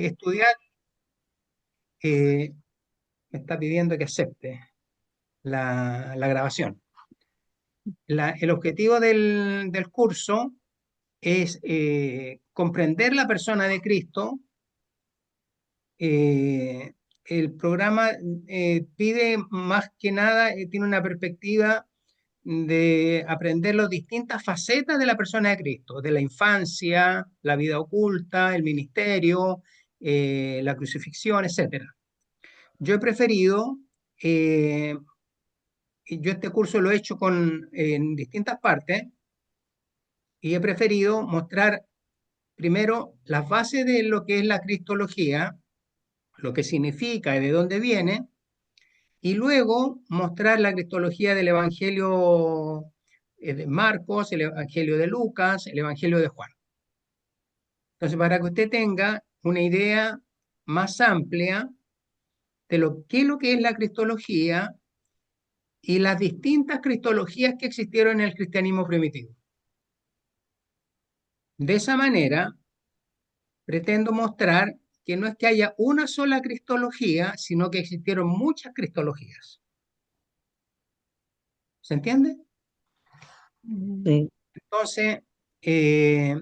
estudiar, me está pidiendo que acepte la grabación. El objetivo del curso es comprender la persona de Cristo. Eh, el programa pide más que nada, tiene una perspectiva de aprender las distintas facetas de la persona de Cristo, de la infancia, la vida oculta, el ministerio, la crucifixión, etcétera. Yo he preferido, eh, yo este curso lo he hecho en distintas partes y he preferido mostrar primero las bases de lo que es la cristología, lo que significa y de dónde viene, y luego mostrar la cristología del Evangelio de Marcos, el Evangelio de Lucas, el Evangelio de Juan. Entonces, para que usted tenga una idea más amplia de lo que es la cristología y las distintas cristologías que existieron en el cristianismo primitivo. De esa manera, pretendo mostrar que no es que haya una sola cristología, sino que existieron muchas cristologías. ¿Se entiende? Sí. Entonces, eh,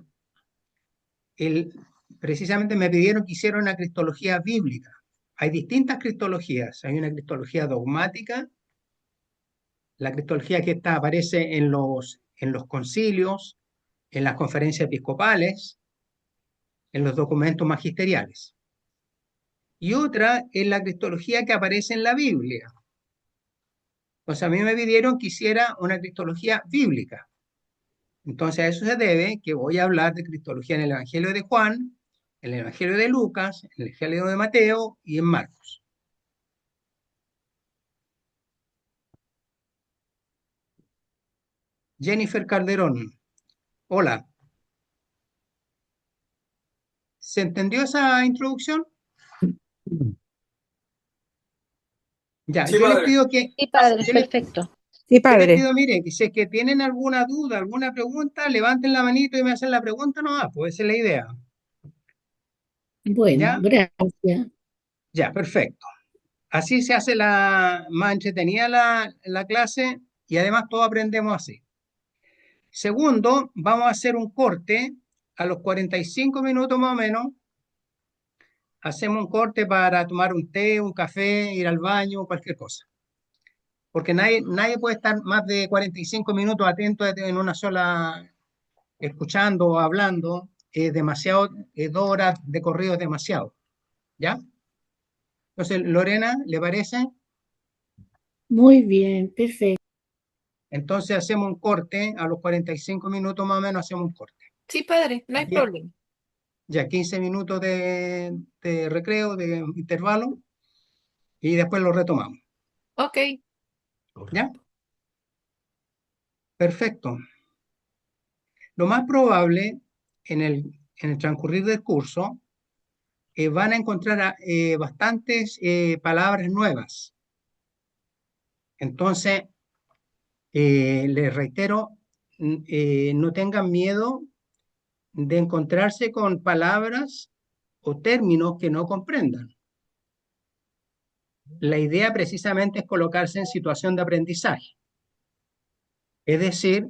el- precisamente me pidieron que hiciera una cristología bíblica. Hay distintas cristologías. Hay una cristología dogmática, la cristología que aparece en los concilios, en las conferencias episcopales, en los documentos magisteriales. Y otra es la cristología que aparece en la Biblia. O sea, a mí me pidieron que hiciera una cristología bíblica. Entonces a eso se debe que voy a hablar de cristología en el Evangelio de Juan, en el Evangelio de Lucas, en el Evangelio de Mateo y en Marcos. Jennifer Calderón, hola. ¿Se entendió esa introducción? Ya, Sí, yo les padre. pido que, Sí, padre, yo les, perfecto. Sí, yo les padre. pido, miren, que si es que tienen alguna duda, alguna pregunta, levanten la manito y me hacen la pregunta nomás, pues esa es la idea. Bueno, ¿Ya? gracias. Ya, perfecto. Así se hace más entretenida la clase y además todos aprendemos así. Segundo, vamos a hacer un corte a los 45 minutos más o menos. Hacemos un corte para tomar un té, un café, ir al baño, cualquier cosa. Porque nadie puede estar más de 45 minutos atento en una sola, escuchando o hablando. Es demasiado, 2 horas de corrido es demasiado. ¿Ya? Entonces, Lorena, ¿le parece? Muy bien, perfecto. Entonces hacemos un corte, a los 45 minutos más o menos hacemos un corte. Sí, padre, no hay Bien, problema. ya 15 minutos de recreo, de intervalo, y después lo retomamos. Ok, ¿Ya? Perfecto. Lo más probable en el transcurrir del curso van a encontrar bastantes palabras nuevas. Entonces, les reitero, no tengan miedo de encontrarse con palabras o términos que no comprendan. La idea precisamente es colocarse en situación de aprendizaje. Es decir,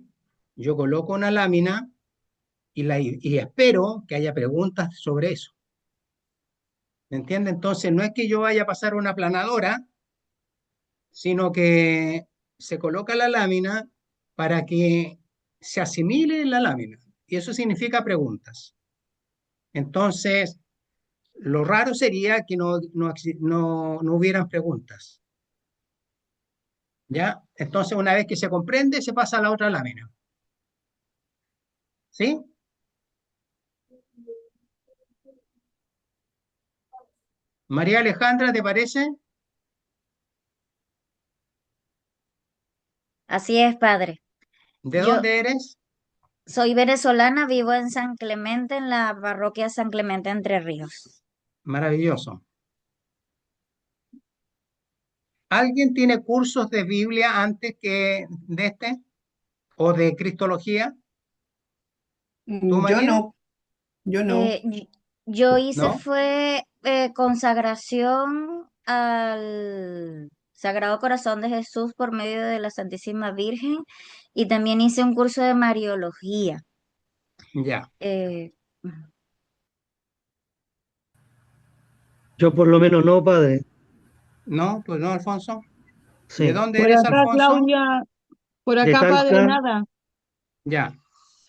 yo coloco una lámina y espero que haya preguntas sobre eso. ¿Me entiende? Entonces, no es que yo vaya a pasar una planadora, sino que se coloca la lámina para que se asimile la lámina. Y eso significa preguntas. Entonces, lo raro sería que no hubieran preguntas. ¿Ya? Entonces, una vez que se comprende, se pasa a la otra lámina. ¿Sí? María Alejandra, ¿te parece? Así es, padre. ¿De Yo dónde eres? soy venezolana, vivo en San Clemente, en la parroquia San Clemente Entre Ríos. Maravilloso. ¿Alguien tiene cursos de Biblia antes que de este? ¿O de Cristología? ¿Tú, Yo María? no, yo no. Eh, y- Yo hice ¿no? fue consagración al Sagrado Corazón de Jesús por medio de la Santísima Virgen y también hice un curso de Mariología. Ya. Eh, Yo por lo menos no, padre. ¿No? ¿Tú no, Alfonso? ¿De Sí, dónde Por eres, acá, Alfonso? Claudia, por de acá, padre, Talca, nada. Ya,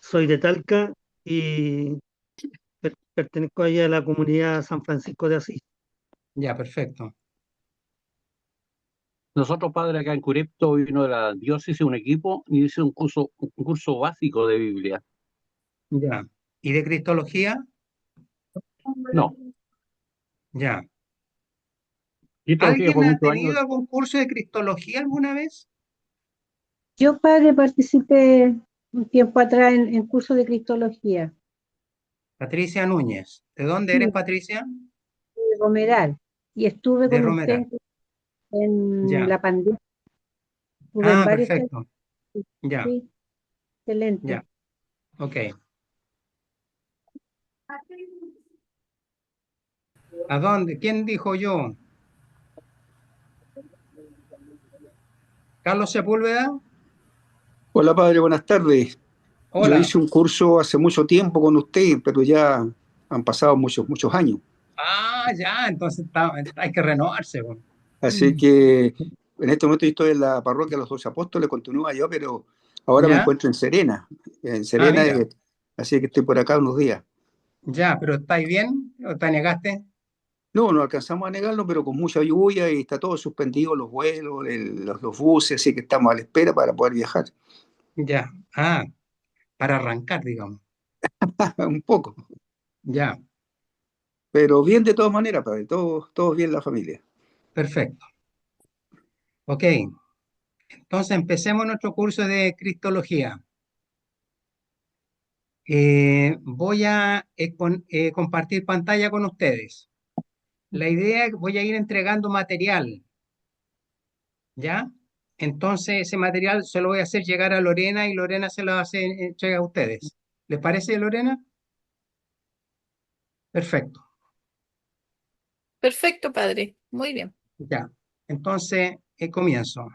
soy de Talca y pertenezco ahí a la comunidad San Francisco de Asís. ya, perfecto. Nosotros, padre, acá en Curepto vino de la diócesis un equipo y hice un curso básico de Biblia. Ya. ¿Y de Cristología? No, Ya. Cristología ¿Alguien por ha muchos años. tenido algún curso de Cristología alguna vez? Yo, padre, participé un tiempo atrás en curso de cristología, Patricia Núñez. ¿De dónde eres, sí, Patricia? de Romeral, y estuve De con Romeral. usted en Ya. la pandemia, estuve en Ah, varios centros, perfecto. Ya, sí, excelente. ya. Ok. ¿A dónde? ¿Quién dijo yo? ¿Carlos Sepúlveda? Hola padre, buenas tardes. Yo Hola. hice un curso hace mucho tiempo con usted, pero ya han pasado muchos años. Ah, ya, entonces hay que renovarse, bueno. Así que en este momento yo estoy en la parroquia de los 12 Apóstoles, continúa yo, pero ahora me ¿Ya? encuentro en Serena. En Ah, Serena, mira. así que estoy por acá unos días. Ya, pero ¿estáis bien? ¿O te negaste? No, no alcanzamos a negarlo, pero con mucha lluvia y está todo suspendido, los vuelos, los buses, así que estamos a la espera para poder viajar. Ya. Ah, para arrancar, digamos. Un poco, Ya, pero bien de todas maneras, padre, todos bien la familia. perfecto. Ok, entonces empecemos nuestro curso de Cristología. Voy a compartir pantalla con ustedes. La idea es que voy a ir entregando material, ¿ya? Entonces ese material se lo voy a hacer llegar a Lorena y Lorena se lo hace entrega a ustedes. ¿Les parece, Lorena? Perfecto, Perfecto, padre. Muy bien. ya. Entonces comienzo.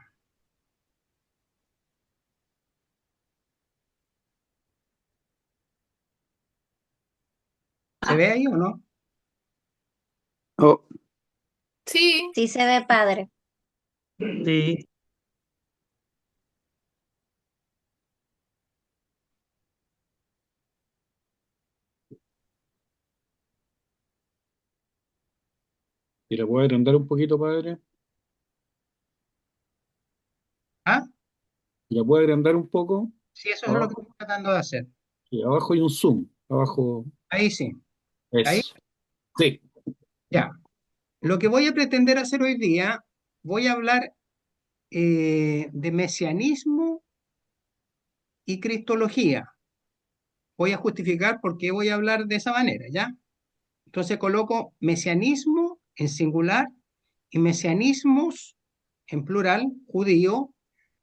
¿Se ve ahí o no? Oh, Sí, sí se ve padre. Sí, ¿Y le puede agrandar un poquito, padre? ¿Ah? ¿Y la puede agrandar un poco? Sí, eso es lo que Abajo. estoy tratando de hacer. Sí, abajo hay un zoom. Abajo. Ahí sí, ahí Eso. Sí. ya. Lo que voy a pretender hacer hoy día, voy a hablar de mesianismo y cristología. Voy a justificar por qué voy a hablar de esa manera, ¿ya? Entonces coloco mesianismo en singular y mesianismos en plural, judío,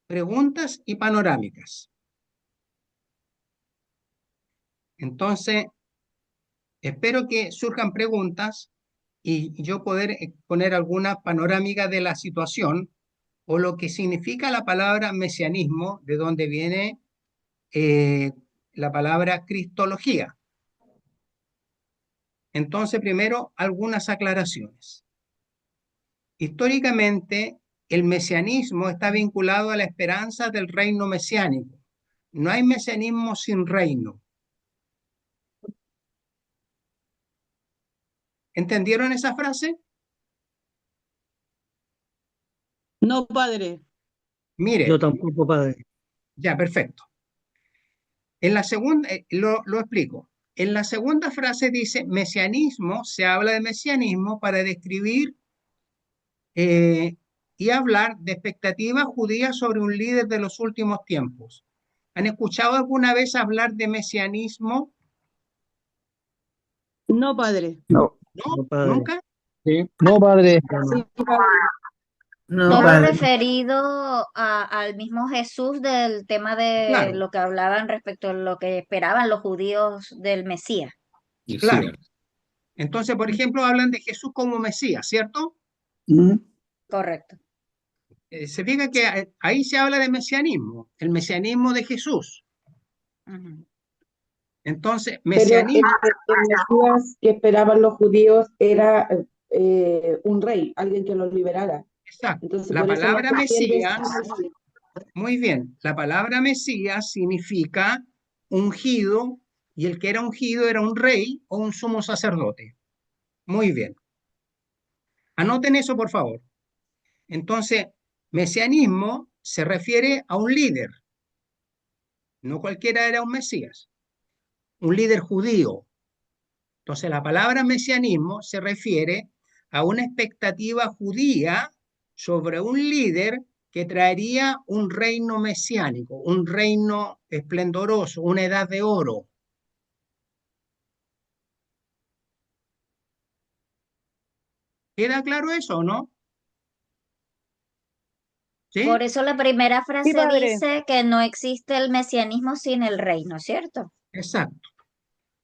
preguntas y panorámicas. Entonces, espero que surjan preguntas y yo poder poner alguna panorámica de la situación o lo que significa la palabra mesianismo, de donde viene eh, la palabra cristología. Entonces, primero, algunas aclaraciones. Históricamente, el mesianismo está vinculado a la esperanza del reino mesiánico. No hay mesianismo sin reino. ¿Entendieron esa frase? no, padre. yo Mire, tampoco, padre. ya, perfecto. En la segunda, lo explico. En la segunda frase dice mesianismo, se habla de mesianismo para describir eh, y hablar de expectativas judías sobre un líder de los últimos tiempos. ¿Han escuchado alguna vez hablar de mesianismo? No, padre. no, ¿No? No, padre. ¿Nunca? Sí. No, padre. No, no. Sí, padre. No, Solo padre. referido al mismo Jesús del tema de Claro, lo que hablaban respecto a lo que esperaban los judíos del Mesías. Y sí, claro. Entonces, por ejemplo, hablan de Jesús como Mesías, ¿cierto? ¿Mm? Correcto. Se fija que ahí se habla de mesianismo, el mesianismo de Jesús. Ujú. Entonces, Pero el mesianismo, Mesías que esperaban los judíos era un rey, alguien que los liberara. exacto. Entonces, La por eso no palabra se entiende Mesías, muy bien, la palabra Mesías significa ungido, y el que era ungido era un rey o un sumo sacerdote. Muy bien. Anoten eso, por favor. Entonces, mesianismo se refiere a un líder. No cualquiera era un Mesías, un líder judío. Entonces, la palabra mesianismo se refiere a una expectativa judía sobre un líder que traería un reino mesiánico, un reino esplendoroso, una edad de oro. ¿Queda claro eso o no? ¿Sí? Por eso la primera Sí, frase padre. dice que no existe el mesianismo sin el reino, ¿cierto? Exacto.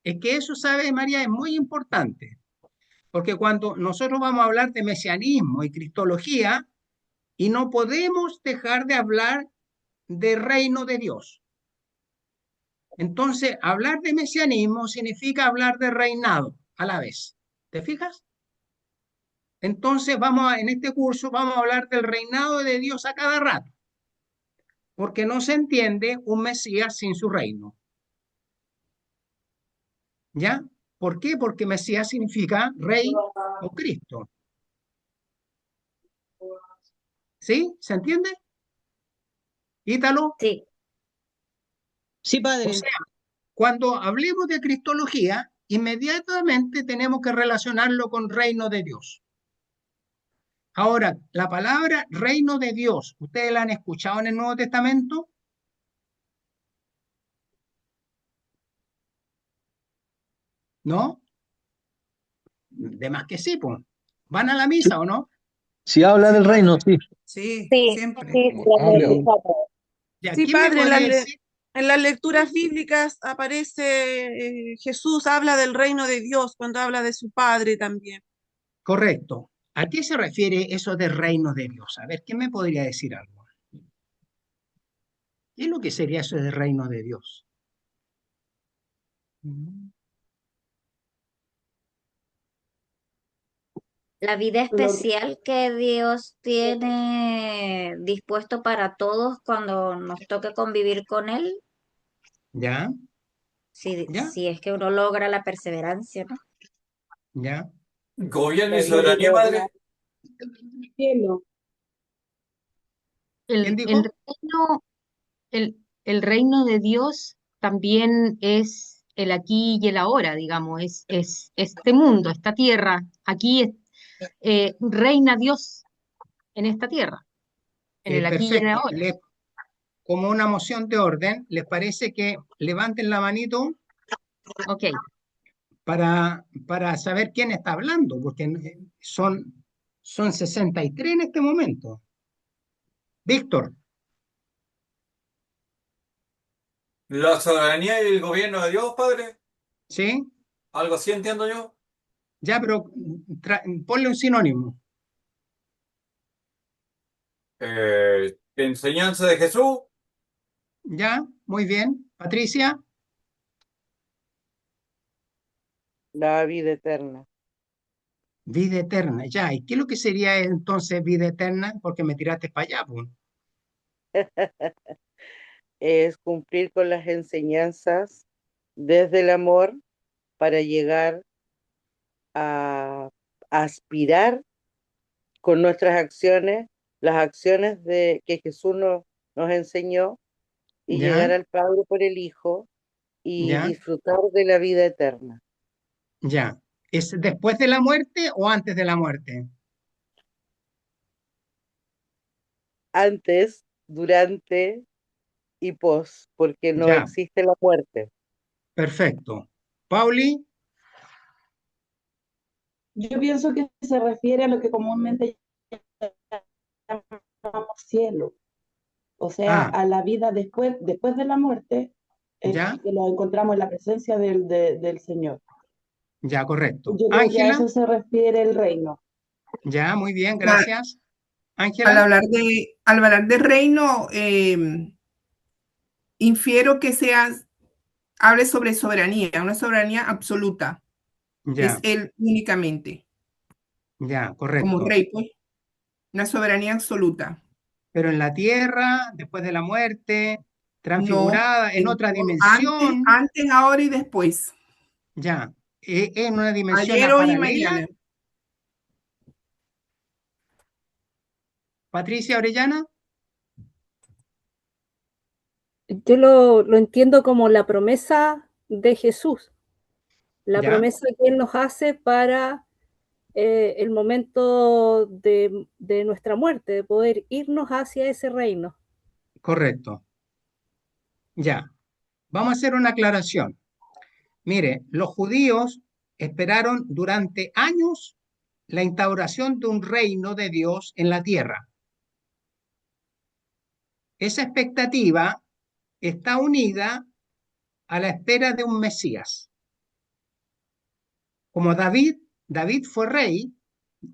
Es que eso, sabe María, es muy importante, porque cuando nosotros vamos a hablar de mesianismo y cristología, y no podemos dejar de hablar de reino de Dios. Entonces, hablar de mesianismo significa hablar de reinado a la vez. ¿Te fijas? Entonces, en este curso vamos a hablar del reinado de Dios a cada rato, porque no se entiende un Mesías sin su reino. ¿Ya? ¿Por qué? Porque Mesías significa rey o Cristo. ¿Sí? ¿Se entiende? Ítalo. Sí. Sí, O padre. sea, cuando hablemos de cristología, inmediatamente tenemos que relacionarlo con reino de Dios. Ahora, la palabra reino de Dios, ¿ustedes la han escuchado en el Nuevo Testamento? ¿No? De más que sí, pues. ¿Van a la misa o no? Si habla Sí, del reino, padre. sí. Sí, Sí, siempre. sí, Hable. Ya, Sí, ¿quién me padre, podría decir? en las lecturas bíblicas aparece Jesús habla del reino de Dios cuando habla de su Padre también. Correcto. ¿A qué se refiere eso de reino de Dios? A ver, ¿quién me podría decir algo? ¿Qué es lo que sería eso de reino de Dios? la vida lo que especial que Dios tiene dispuesto para todos cuando nos toque convivir con Él, ¿Ya? ¿Ya? si es que uno logra la perseverancia, ¿no? ¿Ya? Gobierno la y vida soberanía, eterna madre. en el cielo. ¿Quién El, dijo? el reino de Dios también es el aquí y el ahora, digamos, es este mundo, esta tierra. Aquí reina Dios en esta tierra, en el aquí y el Perfecto. ahora. Como una moción de orden, ¿les parece que levanten la manito Ok. para saber quién está hablando? Porque son 63 en este momento. Víctor, La soberanía y el gobierno de Dios, padre. ¿sí? Algo así entiendo yo. Ya, pero ponle un sinónimo. Enseñanza de Jesús. ¿Ya? Muy bien. Patricia, La vida eterna. vida eterna. Ya, ¿y qué es lo que sería entonces vida eterna? Porque me tiraste para allá, pues. Es cumplir con las enseñanzas desde el amor para llegar a aspirar con nuestras acciones, las acciones que Jesús nos enseñó, y ¿Ya? llegar al Padre por el Hijo y ¿Ya? disfrutar de la vida eterna. Ya. ¿Es después de la muerte o antes de la muerte? Antes, durante y pos, porque no Ya, existe la muerte. perfecto. Pauli, Yo pienso que se refiere a lo que comúnmente llamamos cielo, o sea, ah, a la vida después de la muerte, ya, que lo encontramos en la presencia del Señor. Ya, correcto. Yo creo que a Ángela, eso se refiere el reino. ya, muy bien, Ya, gracias. al Ángela, hablar de reino, infiero que hable sobre soberanía, una soberanía absoluta. Es ya, él únicamente, ya, como correcto. rey, pues, una soberanía absoluta. Pero en la tierra, después de la muerte, No, transfigurada, en en otra antes, dimensión, ahora y después, ya, en una dimensión ayer, hoy y paralela. mañana. Patricia Orellana, Yo lo entiendo como la promesa de Jesús, la ya, promesa que Él nos hace para el momento de nuestra muerte, de poder irnos hacia ese reino. correcto. Ya, vamos a hacer una aclaración. Mire, los judíos esperaron durante años la instauración de un reino de Dios en la tierra. Esa expectativa está unida a la espera de un Mesías. Como David fue rey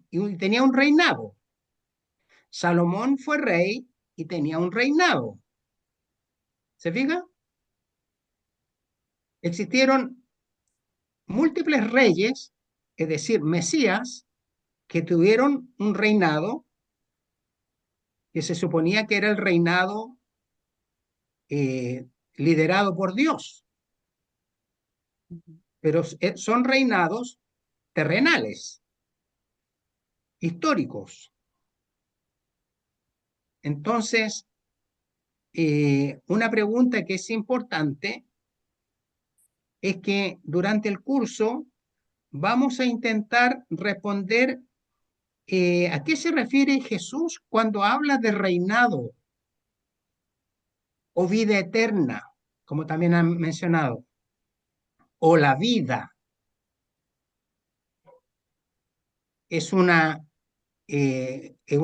y tenía un reinado. Salomón fue rey y tenía un reinado. ¿Se fija? Existieron múltiples reyes, es decir, Mesías, que tuvieron un reinado que se suponía que era el reinado liderado por Dios, pero son reinados terrenales, históricos. Entonces, una pregunta que es importante es que durante el curso vamos a intentar responder a qué se refiere Jesús cuando habla de reinado o vida eterna, como también han mencionado, o la vida. Es un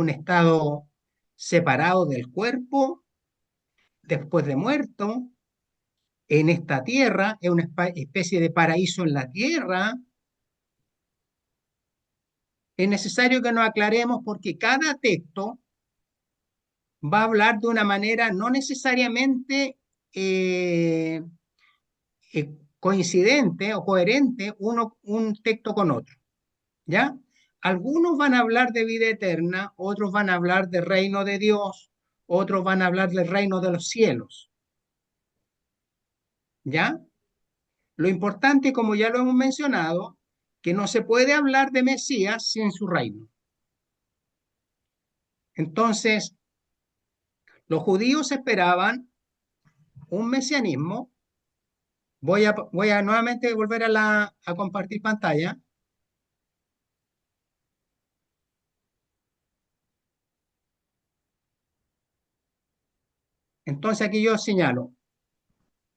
estado separado del cuerpo después de muerto en esta tierra, es una especie de paraíso en la tierra. Es necesario que nos aclaremos porque cada texto va a hablar de una manera no necesariamente eh, coincidente o coherente un texto con otro, ¿ya? Algunos van a hablar de vida eterna, otros van a hablar del reino de Dios, otros van a hablar del reino de los cielos, ¿ya? Lo importante, como ya lo hemos mencionado, que no se puede hablar de Mesías sin su reino. Entonces, los judíos esperaban un mesianismo. Voy a nuevamente volver a compartir pantalla. Entonces aquí yo señalo,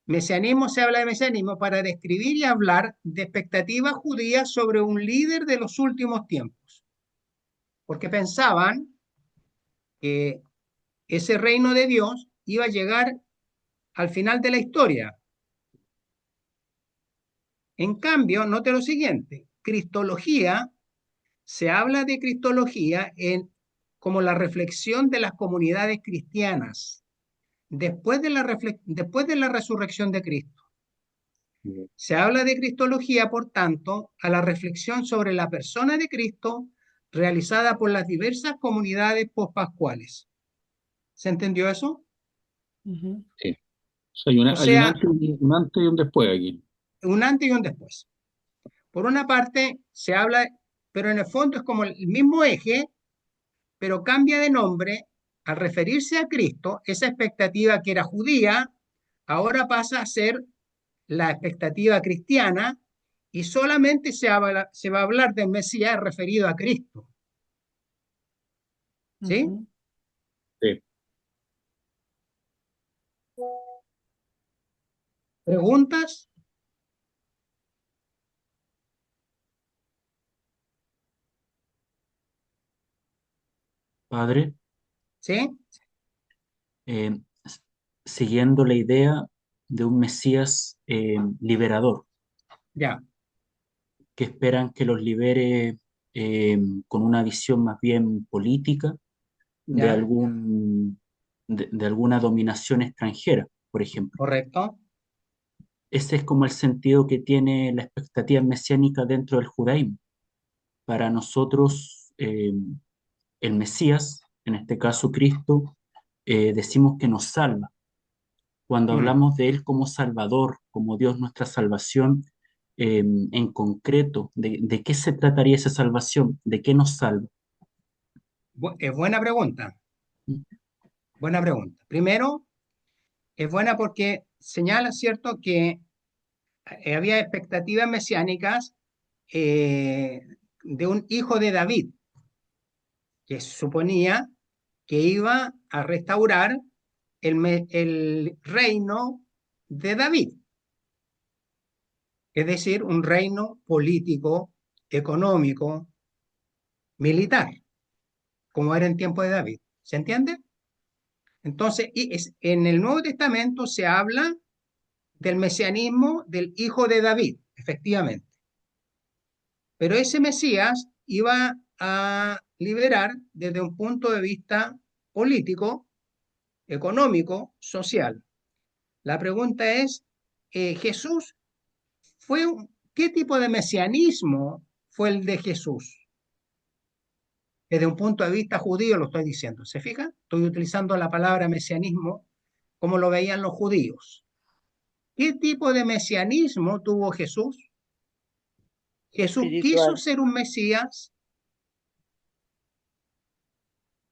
mesianismo, se habla de mesianismo para describir y hablar de expectativas judías sobre un líder de los últimos tiempos, porque pensaban que ese reino de Dios iba a llegar al final de la historia. En cambio, note lo siguiente, cristología, se habla de cristología como la reflexión de las comunidades cristianas después de la resurrección de Cristo. Se habla de cristología, por tanto, a la reflexión sobre la persona de Cristo realizada por las diversas comunidades pospascuales. ¿Se entendió eso? Sí. O sea, O sea, un antes y un después aquí. un antes y un después. Por una parte, se habla, pero en el fondo es como el mismo eje, pero cambia de nombre al referirse a Cristo. Esa expectativa que era judía, ahora pasa a ser la expectativa cristiana y solamente se va a hablar del Mesías referido a Cristo. ¿Sí? Sí. ¿Preguntas? Padre, ¿Sí? eh, s- siguiendo la idea de un Mesías liberador, Ya. que esperan que los libere con una visión más bien política de ¿Ya? de alguna dominación extranjera, por ejemplo. ¿Correcto? Ese es como el sentido que tiene la expectativa mesiánica dentro del judaísmo. Para nosotros, el Mesías, en este caso Cristo, decimos que nos salva. Cuando Mm. hablamos de Él como Salvador, como Dios nuestra salvación, en concreto, ¿de qué se trataría esa salvación? ¿De qué nos salva? Buena pregunta. Buena pregunta. Primero, es buena porque señala, ¿cierto?, que había expectativas mesiánicas de un hijo de David, que suponía que iba a restaurar el reino de David, es decir, un reino político, económico, militar, como era en tiempo de David. ¿Se entiende? Entonces, en el Nuevo Testamento se habla del mesianismo del hijo de David, efectivamente. Pero ese Mesías iba a liberar desde un punto de vista político, económico, social. La pregunta es, Jesús ¿qué tipo de mesianismo fue el de Jesús? Desde un punto de vista judío lo estoy diciendo, ¿se fija? Estoy utilizando la palabra mesianismo como lo veían los judíos. ¿Qué tipo de mesianismo tuvo Jesús? Jesús quiso ser un Mesías.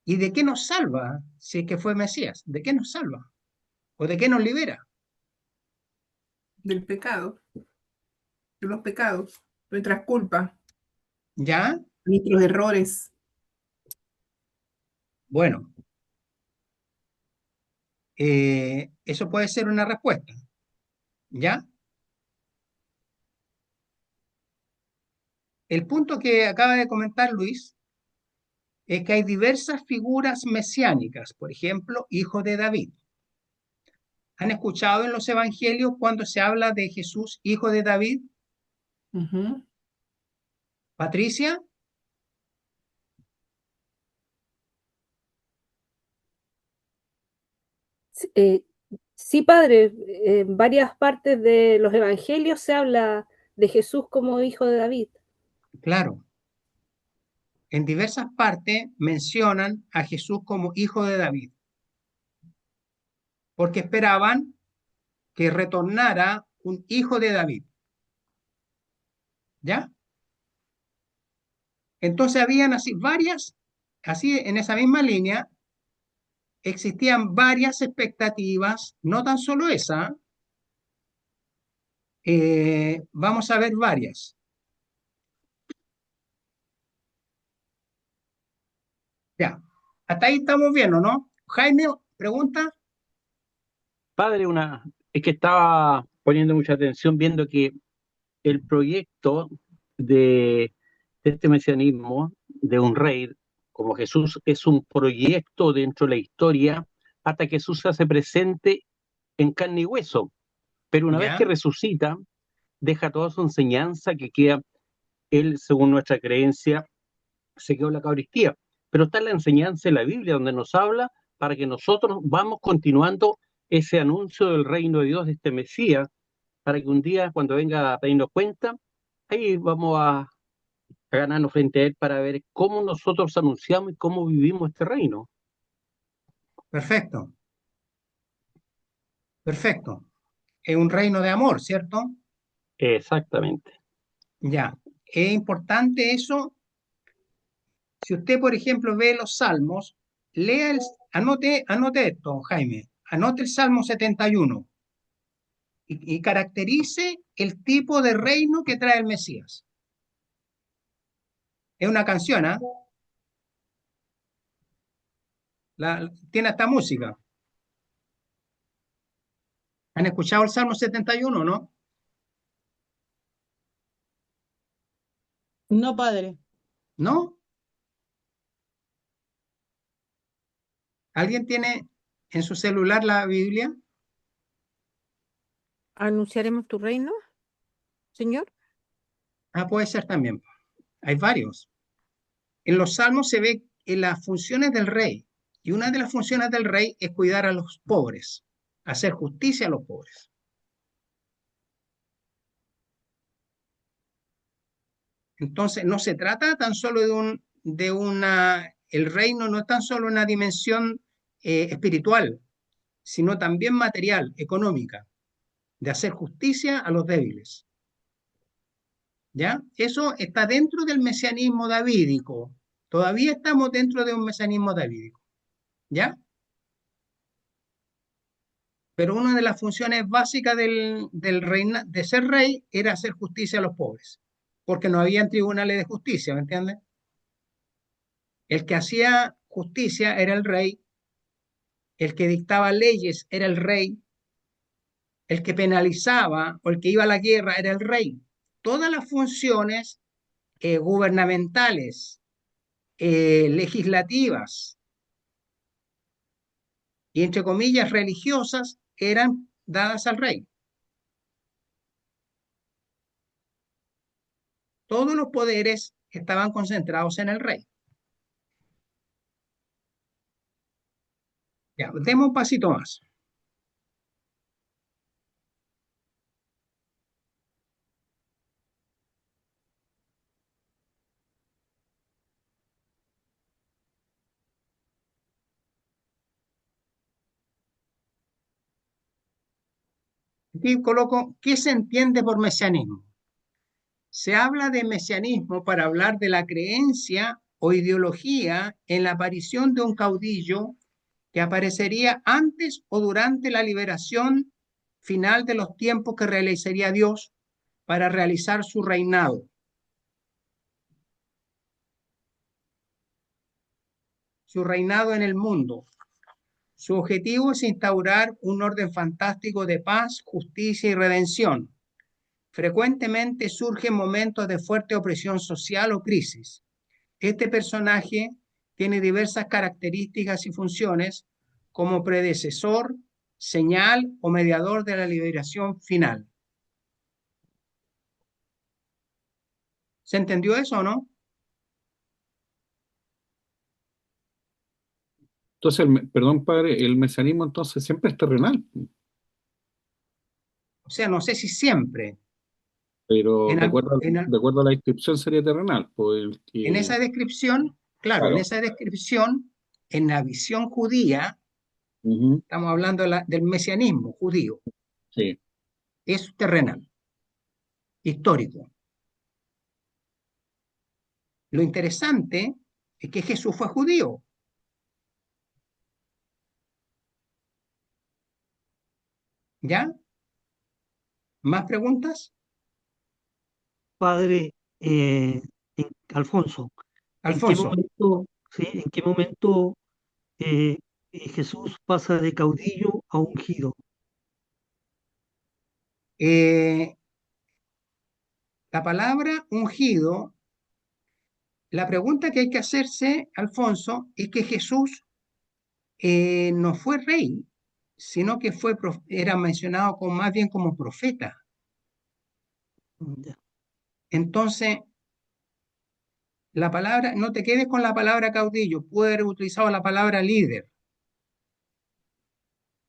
¿Y de qué nos salva si es que fue Mesías? ¿De qué nos salva? ¿O de qué nos libera? Del pecado, de los pecados, nuestras culpas, ¿Ya? nuestros errores. Bueno, eso puede ser una respuesta. ¿Ya? El punto que acaba de comentar Luis es que hay diversas figuras mesiánicas, por ejemplo, hijo de David. ¿Han escuchado en los evangelios cuando se habla de Jesús, hijo de David? Patricia. Sí, padre, en varias partes de los evangelios se habla de Jesús como hijo de David. Claro. En diversas partes mencionan a Jesús como hijo de David, porque esperaban que retornara un hijo de David. ¿Ya? Entonces habían así en esa misma línea, existían varias expectativas, no tan solo esa, vamos a ver varias. Ya, hasta ahí estamos viendo, ¿no? Jaime, pregunta. Padre, es que estaba poniendo mucha atención viendo que el proyecto de este mesianismo de un rey como Jesús es un proyecto dentro de la historia hasta que Jesús se hace presente en carne y hueso. Pero una vez que resucita, deja toda su enseñanza que queda, él, según nuestra creencia, se quedó en la Eucaristía. Pero está en la enseñanza de la Biblia donde nos habla para que nosotros vamos continuando ese anuncio del reino de Dios, de este Mesías, para que un día cuando venga a pedirnos cuenta, ahí vamos a ganarnos frente a él para ver cómo nosotros anunciamos y cómo vivimos este reino. Perfecto. Perfecto. Es un reino de amor, ¿cierto? Exactamente. Ya. Es importante eso. Si usted, por ejemplo, ve los salmos, anote esto, Jaime. Anote el Salmo 71 y caracterice el tipo de reino que trae el Mesías. Es una canción, ¿ah? Tiene hasta música. ¿Han escuchado el Salmo 71, no? No, padre. ¿No? ¿Alguien tiene en su celular la Biblia? ¿Anunciaremos tu reino, Señor? Puede ser también. Hay varios. En los salmos se ve en las funciones del rey. Y una de las funciones del rey es cuidar a los pobres, hacer justicia a los pobres. Entonces, no se trata tan solo el reino no es tan solo una dimensión espiritual, sino también material, económica, de hacer justicia a los débiles. ¿Ya? Eso está dentro del mesianismo davídico. Todavía estamos dentro de un mesianismo davídico. ¿Ya? Pero una de las funciones básicas de ser rey era hacer justicia a los pobres, porque no había tribunales de justicia, ¿me entiendes? El que hacía justicia era el rey, el que dictaba leyes era el rey, el que penalizaba o el que iba a la guerra era el rey. Todas las funciones gubernamentales, legislativas y, entre comillas, religiosas eran dadas al rey. Todos los poderes estaban concentrados en el rey. Ya, demos un pasito más. Aquí coloco, ¿qué se entiende por mesianismo? Se habla de mesianismo para hablar de la creencia o ideología en la aparición de un caudillo que aparecería antes o durante la liberación final de los tiempos que realizaría Dios para realizar su reinado. Su reinado en el mundo. Su objetivo es instaurar un orden fantástico de paz, justicia y redención. Frecuentemente surgen momentos de fuerte opresión social o crisis. Este personaje tiene diversas características y funciones como predecesor, señal o mediador de la liberación final. ¿Se entendió eso o no? Entonces, perdón, padre, el mesianismo entonces siempre es terrenal, O sea, no sé si siempre. pero En, de al- acuerdo, en al- de acuerdo a la descripción sería terrenal, pues el en que, esa descripción, claro, en claro, esa descripción, en la visión judía, ujú, estamos hablando del mesianismo judío, sí. es terrenal, histórico. Lo interesante es que Jesús fue judío. ¿Ya? ¿Más preguntas? Padre Alfonso, Alfonso, ¿en qué momento eh, Jesús pasa de caudillo a ungido? la palabra ungido, la pregunta que hay que hacerse, Alfonso, es que Jesús no fue rey, sino que era mencionado más bien como profeta. Ya. Entonces, la palabra, no te quedes con la palabra caudillo, puede haber utilizado la palabra líder.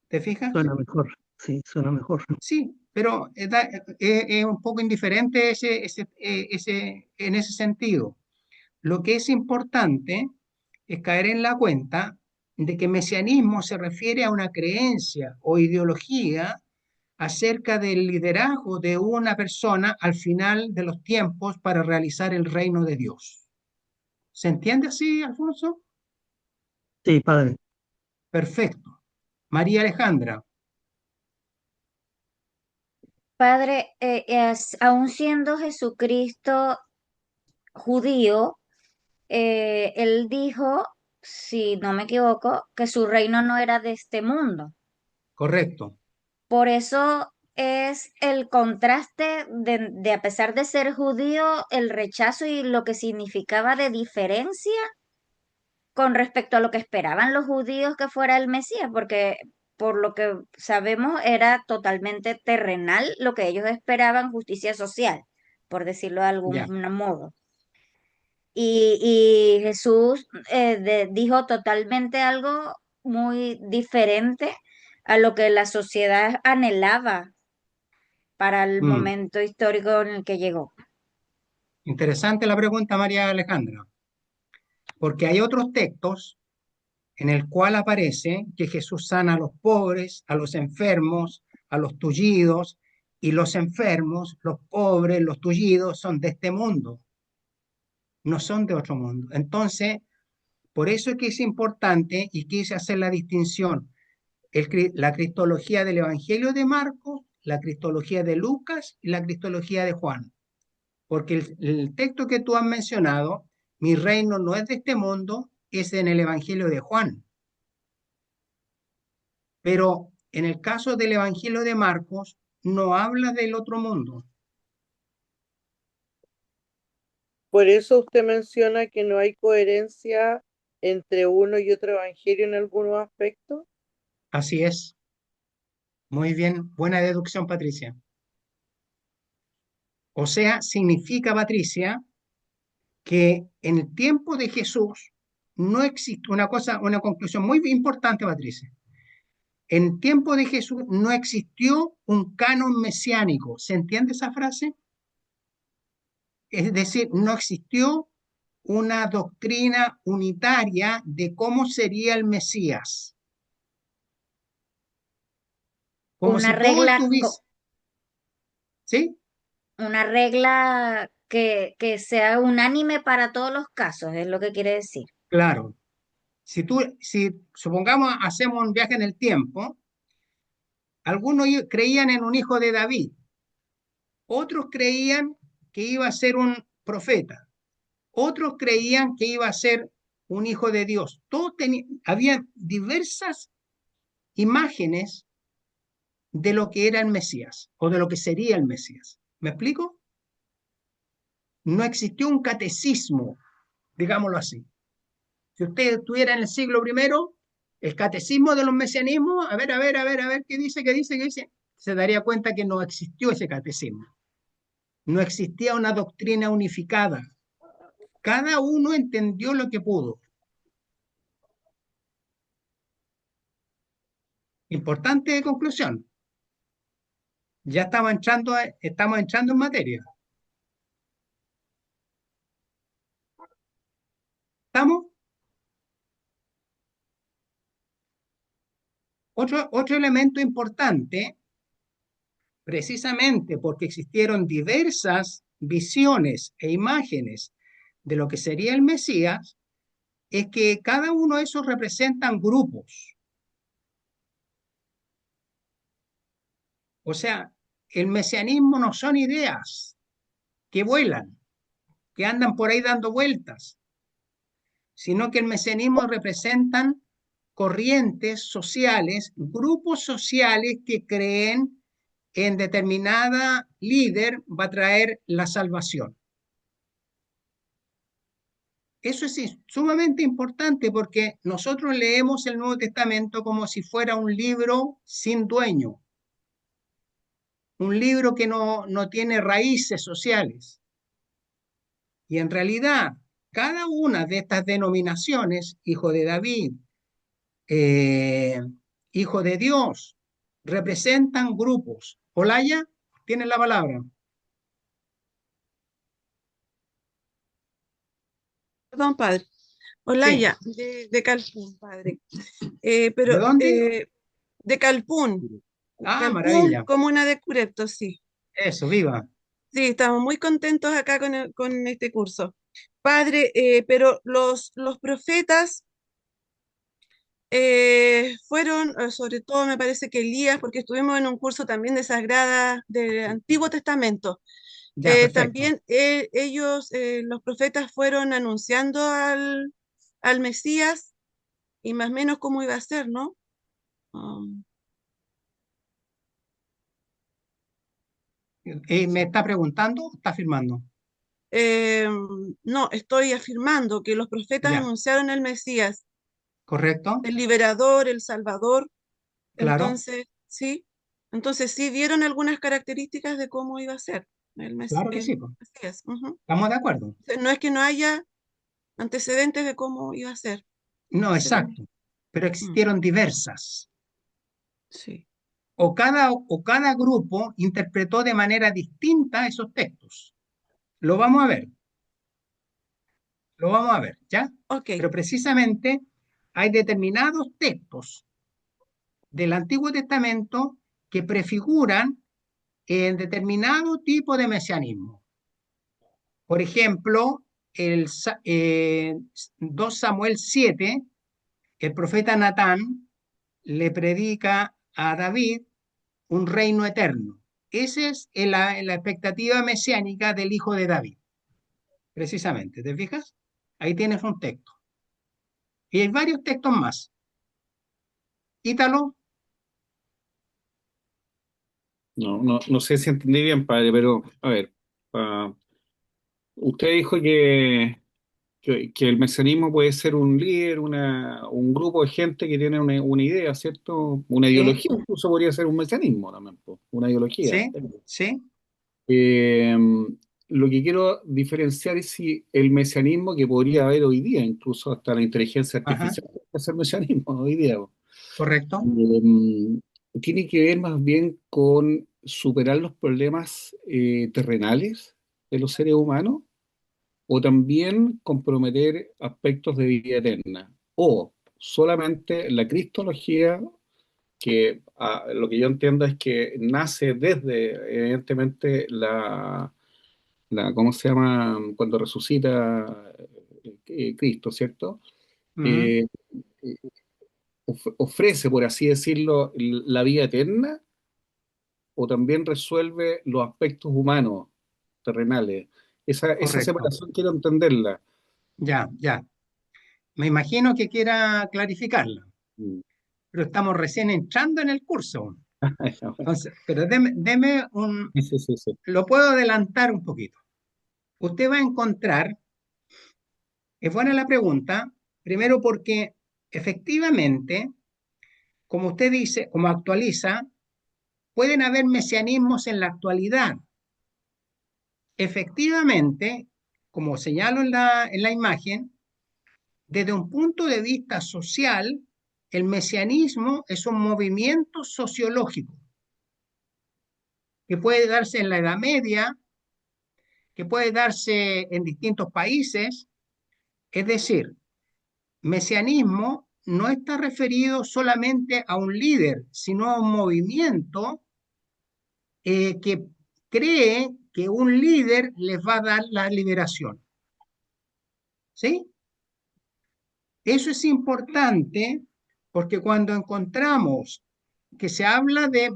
¿Te fijas? Suena mejor, sí, suena mejor. Sí, pero es un poco indiferente en ese sentido. Lo que es importante es caer en la cuenta de que mesianismo se refiere a una creencia o ideología acerca del liderazgo de una persona al final de los tiempos para realizar el reino de Dios. ¿Se entiende así, Alfonso? Sí, padre. Perfecto. María Alejandra, Padre, aun siendo Jesucristo judío, él dijo, si no me equivoco, que su reino no era de este mundo. correcto. Por eso es el contraste de a pesar de ser judío, el rechazo y lo que significaba de diferencia con respecto a lo que esperaban los judíos que fuera el Mesías, porque por lo que sabemos era totalmente terrenal lo que ellos esperaban, justicia social. por decirlo de algún Ya. modo. Y Jesús dijo totalmente algo muy diferente a lo que la sociedad anhelaba para el Mm. momento histórico en el que llegó. Interesante la pregunta, María Alejandra, porque hay otros textos en el cual aparece que Jesús sana a los pobres, a los enfermos, a los tullidos, y los enfermos, los pobres, los tullidos son de este mundo, no son de otro mundo. Entonces, por eso es que es importante y quise hacer la distinción, la cristología del Evangelio de Marcos, la cristología de Lucas y la cristología de Juan. Porque el texto que tú has mencionado, mi reino no es de este mundo, es en el Evangelio de Juan. Pero en el caso del Evangelio de Marcos, no habla del otro mundo. Por eso usted menciona que no hay coherencia entre uno y otro evangelio en algunos aspectos. Así es. Muy bien, buena deducción, Patricia. O sea, significa, Patricia, que en el tiempo de Jesús no existe una conclusión muy importante, Patricia. En el tiempo de Jesús no existió un canon mesiánico. ¿Se entiende esa frase? Es decir, no existió una doctrina unitaria de cómo sería el Mesías. Como Una si todo regla, estuviese. ¿Sí? una regla que sea unánime para todos los casos, es lo que quiere decir. Claro. Si supongamos hacemos un viaje en el tiempo, algunos creían en un hijo de David, otros creían que iba a ser un profeta, otros creían que iba a ser un hijo de Dios. Había diversas imágenes de lo que era el Mesías o de lo que sería el Mesías. ¿Me explico? No existió un catecismo, digámoslo así. Si usted estuviera en el siglo I, el catecismo de los mesianismos, a ver, ¿qué dice? Se daría cuenta que no existió ese catecismo. No existía una doctrina unificada. Cada uno entendió lo que pudo. Importante conclusión. Ya estamos entrando en materia. ¿Estamos? Otro elemento importante, precisamente porque existieron diversas visiones e imágenes de lo que sería el Mesías, es que cada uno de esos representan grupos. O sea, el mesianismo no son ideas que vuelan, que andan por ahí dando vueltas, sino que el mesianismo representan corrientes sociales, grupos sociales que creen en determinada líder va a traer la salvación. Eso es sumamente importante porque nosotros leemos el Nuevo Testamento como si fuera un libro sin dueño, un libro que no tiene raíces sociales. Y en realidad, cada una de estas denominaciones, hijo de David, hijo de Dios, representan grupos. Olaya, tienes la palabra. Perdón, padre. Olaya, de Calpún, padre. ¿De Pero dónde? de Calpún. Ah, Calpún, maravilla. comuna de Curepto, sí. Eso, viva. Sí, estamos muy contentos acá con este curso. Padre, pero los profetas fueron, sobre todo me parece que Elías, porque estuvimos en un curso también de Sagrada, del Antiguo Testamento. Ya, perfecto. También ellos, los profetas, fueron anunciando al Mesías y más o menos cómo iba a ser, ¿no? ¿Me está preguntando o está afirmando? No, estoy afirmando que los profetas Ya, anunciaron el Mesías, correcto, el liberador, el salvador. claro. Entonces, sí, vieron algunas características de cómo iba a ser. Claro que sí, pues. Mesías. Ujú. Estamos de acuerdo. No es que no haya antecedentes de cómo iba a ser. No, exacto. Pero existieron diversas. Sí. O cada grupo interpretó de manera distinta esos textos. Lo vamos a ver. Lo vamos a ver, ¿ya? Ok. Pero precisamente hay determinados textos del Antiguo Testamento que prefiguran en determinado tipo de mesianismo. Por ejemplo, 2 Samuel 7, el profeta Natán le predica a David un reino eterno. Esa es la expectativa mesiánica del hijo de David, precisamente. ¿Te fijas? Ahí tienes un texto. Y hay varios textos más. Ítalo. No sé si entendí bien, padre, pero a ver, usted dijo que el mesianismo puede ser un líder, un grupo de gente que tiene una idea, ¿cierto? Una Sí, ideología, incluso podría ser un mesianismo también, po, una ideología. sí, sí. Eh, lo que quiero diferenciar es si el mesianismo que podría haber hoy día, incluso hasta la inteligencia Ajá, artificial, puede ser mesianismo hoy día, po. correcto. Tiene que ver más bien con superar los problemas terrenales de los seres humanos o también comprometer aspectos de vida eterna o solamente la cristología que lo que yo entiendo es que nace desde evidentemente ¿cómo se llama? Cuando resucita Cristo, ¿cierto? Ujú, Eh, Ofrece, por así decirlo, la vida eterna o también resuelve los aspectos humanos, terrenales. Esa correcto. separación quiero entenderla. Ya, ya. Me imagino que quiera clarificarla, Mm. pero estamos recién entrando en el curso. Entonces, pero deme un... Sí, sí, sí, sí. Lo puedo adelantar un poquito. Usted va a encontrar, es buena la pregunta, primero porque efectivamente, como usted dice, como actualiza, pueden haber mesianismos en la actualidad. Efectivamente, como señalo en la imagen, desde un punto de vista social, el mesianismo es un movimiento sociológico que puede darse en la Edad Media, que puede darse en distintos países. Es decir, mesianismo no está referido solamente a un líder, sino a un movimiento que cree que un líder les va a dar la liberación. ¿Sí? Eso es importante porque cuando encontramos que se habla de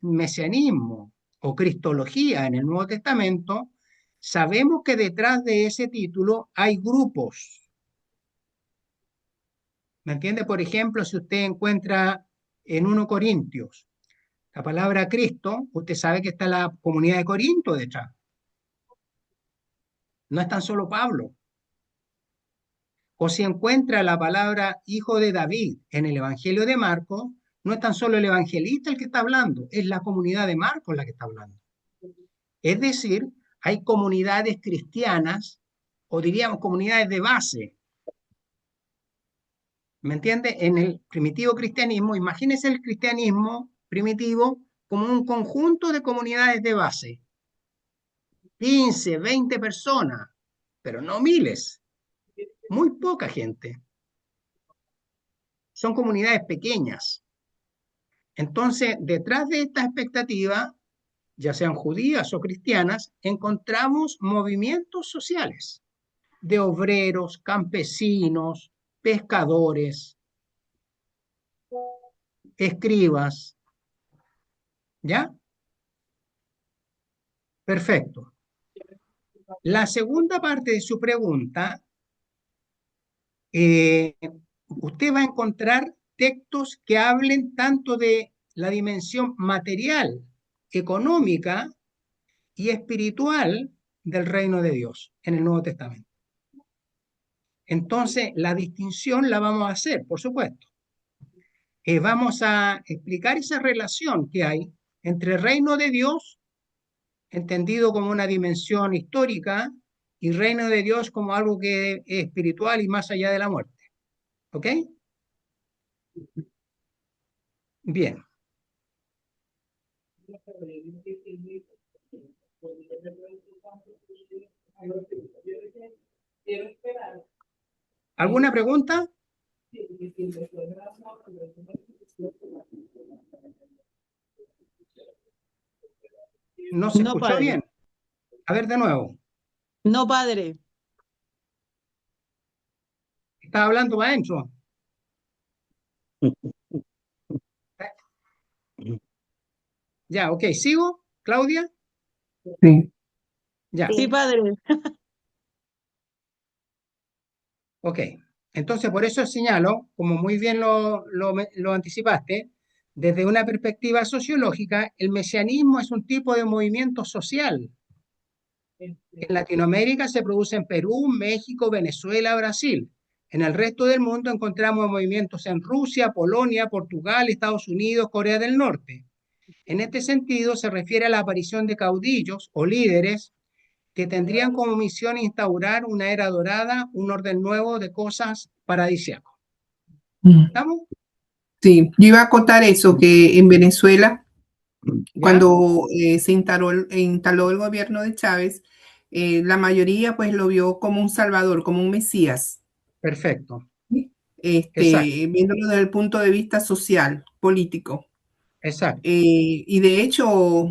mesianismo o cristología en el Nuevo Testamento, sabemos que detrás de ese título hay grupos. ¿Me entiende? Por ejemplo, si usted encuentra en 1 Corintios la palabra Cristo, usted sabe que está la comunidad de Corinto detrás. No es tan solo Pablo. O si encuentra la palabra hijo de David en el Evangelio de Marcos, no es tan solo el evangelista el que está hablando, es la comunidad de Marcos la que está hablando. Es decir, hay comunidades cristianas, o diríamos comunidades de base. ¿Me entiende? En el primitivo cristianismo, imagínese el cristianismo primitivo como un conjunto de comunidades de base. 15, 20 personas, pero no miles. Muy poca gente. Son comunidades pequeñas. Entonces, detrás de esta expectativa, ya sean judías o cristianas, encontramos movimientos sociales de obreros, campesinos, pescadores, escribas. ¿Ya? Perfecto. La segunda parte de su pregunta, usted va a encontrar textos que hablen tanto de la dimensión material, económica y espiritual del reino de Dios en el Nuevo Testamento. Entonces, la distinción la vamos a hacer, por supuesto. Vamos a explicar esa relación que hay entre el reino de Dios entendido como una dimensión histórica, y reino de Dios como algo que es espiritual y más allá de la muerte. ¿Ok? Bien. ¿Alguna pregunta? ¿No se No, escuchó padre. bien? A ver, de nuevo. No, padre. ¿Estaba hablando para adentro? Ya, ok. ¿Sigo, Claudia? Sí. Ya. Sí, padre. Ok. Entonces, por eso señalo, como muy bien lo anticipaste, desde una perspectiva sociológica, el mesianismo es un tipo de movimiento social. En Latinoamérica se produce en Perú, México, Venezuela, Brasil. En el resto del mundo encontramos movimientos en Rusia, Polonia, Portugal, Estados Unidos, Corea del Norte. En este sentido, se refiere a la aparición de caudillos o líderes que tendrían como misión instaurar una era dorada, un orden nuevo de cosas paradisíacos. ¿Estamos? Sí, yo iba a acotar eso, que en Venezuela, ¿Ya? cuando instaló el gobierno de Chávez, la mayoría pues lo vio como un salvador, como un mesías, Perfecto. Exacto. viéndolo desde el punto de vista social, político. Exacto. Y de hecho,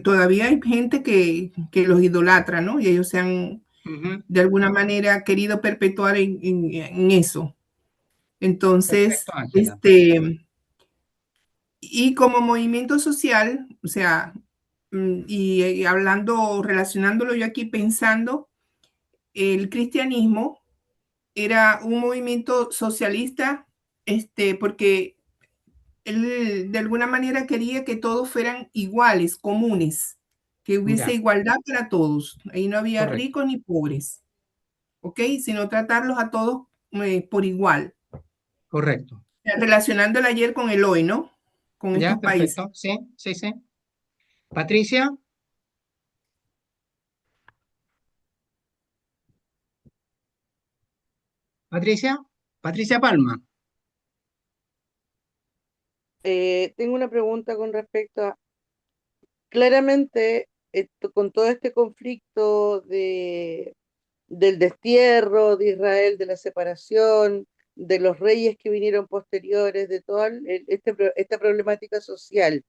todavía hay gente que los idolatra, ¿no? Y ellos se han, Ujú. de alguna manera, querido perpetuar en eso. Entonces, Perfecto, Ángela. y como movimiento social, o sea, y hablando, relacionándolo yo aquí pensando, el cristianismo era un movimiento socialista, porque él de alguna manera quería que todos fueran iguales, comunes, que hubiese Ya, igualdad para todos. Ahí no había correcto. ricos ni pobres, ¿ok? Sino tratarlos a todos por igual. Correcto. Relacionando el ayer con el hoy, ¿no? Con Ya, estos países. perfecto. Sí, sí, sí. Patricia. Patricia. Patricia Palma. Tengo una pregunta con respecto a, claramente, con todo este conflicto del destierro de Israel, de la separación, de los reyes que vinieron posteriores, de toda esta problemática social,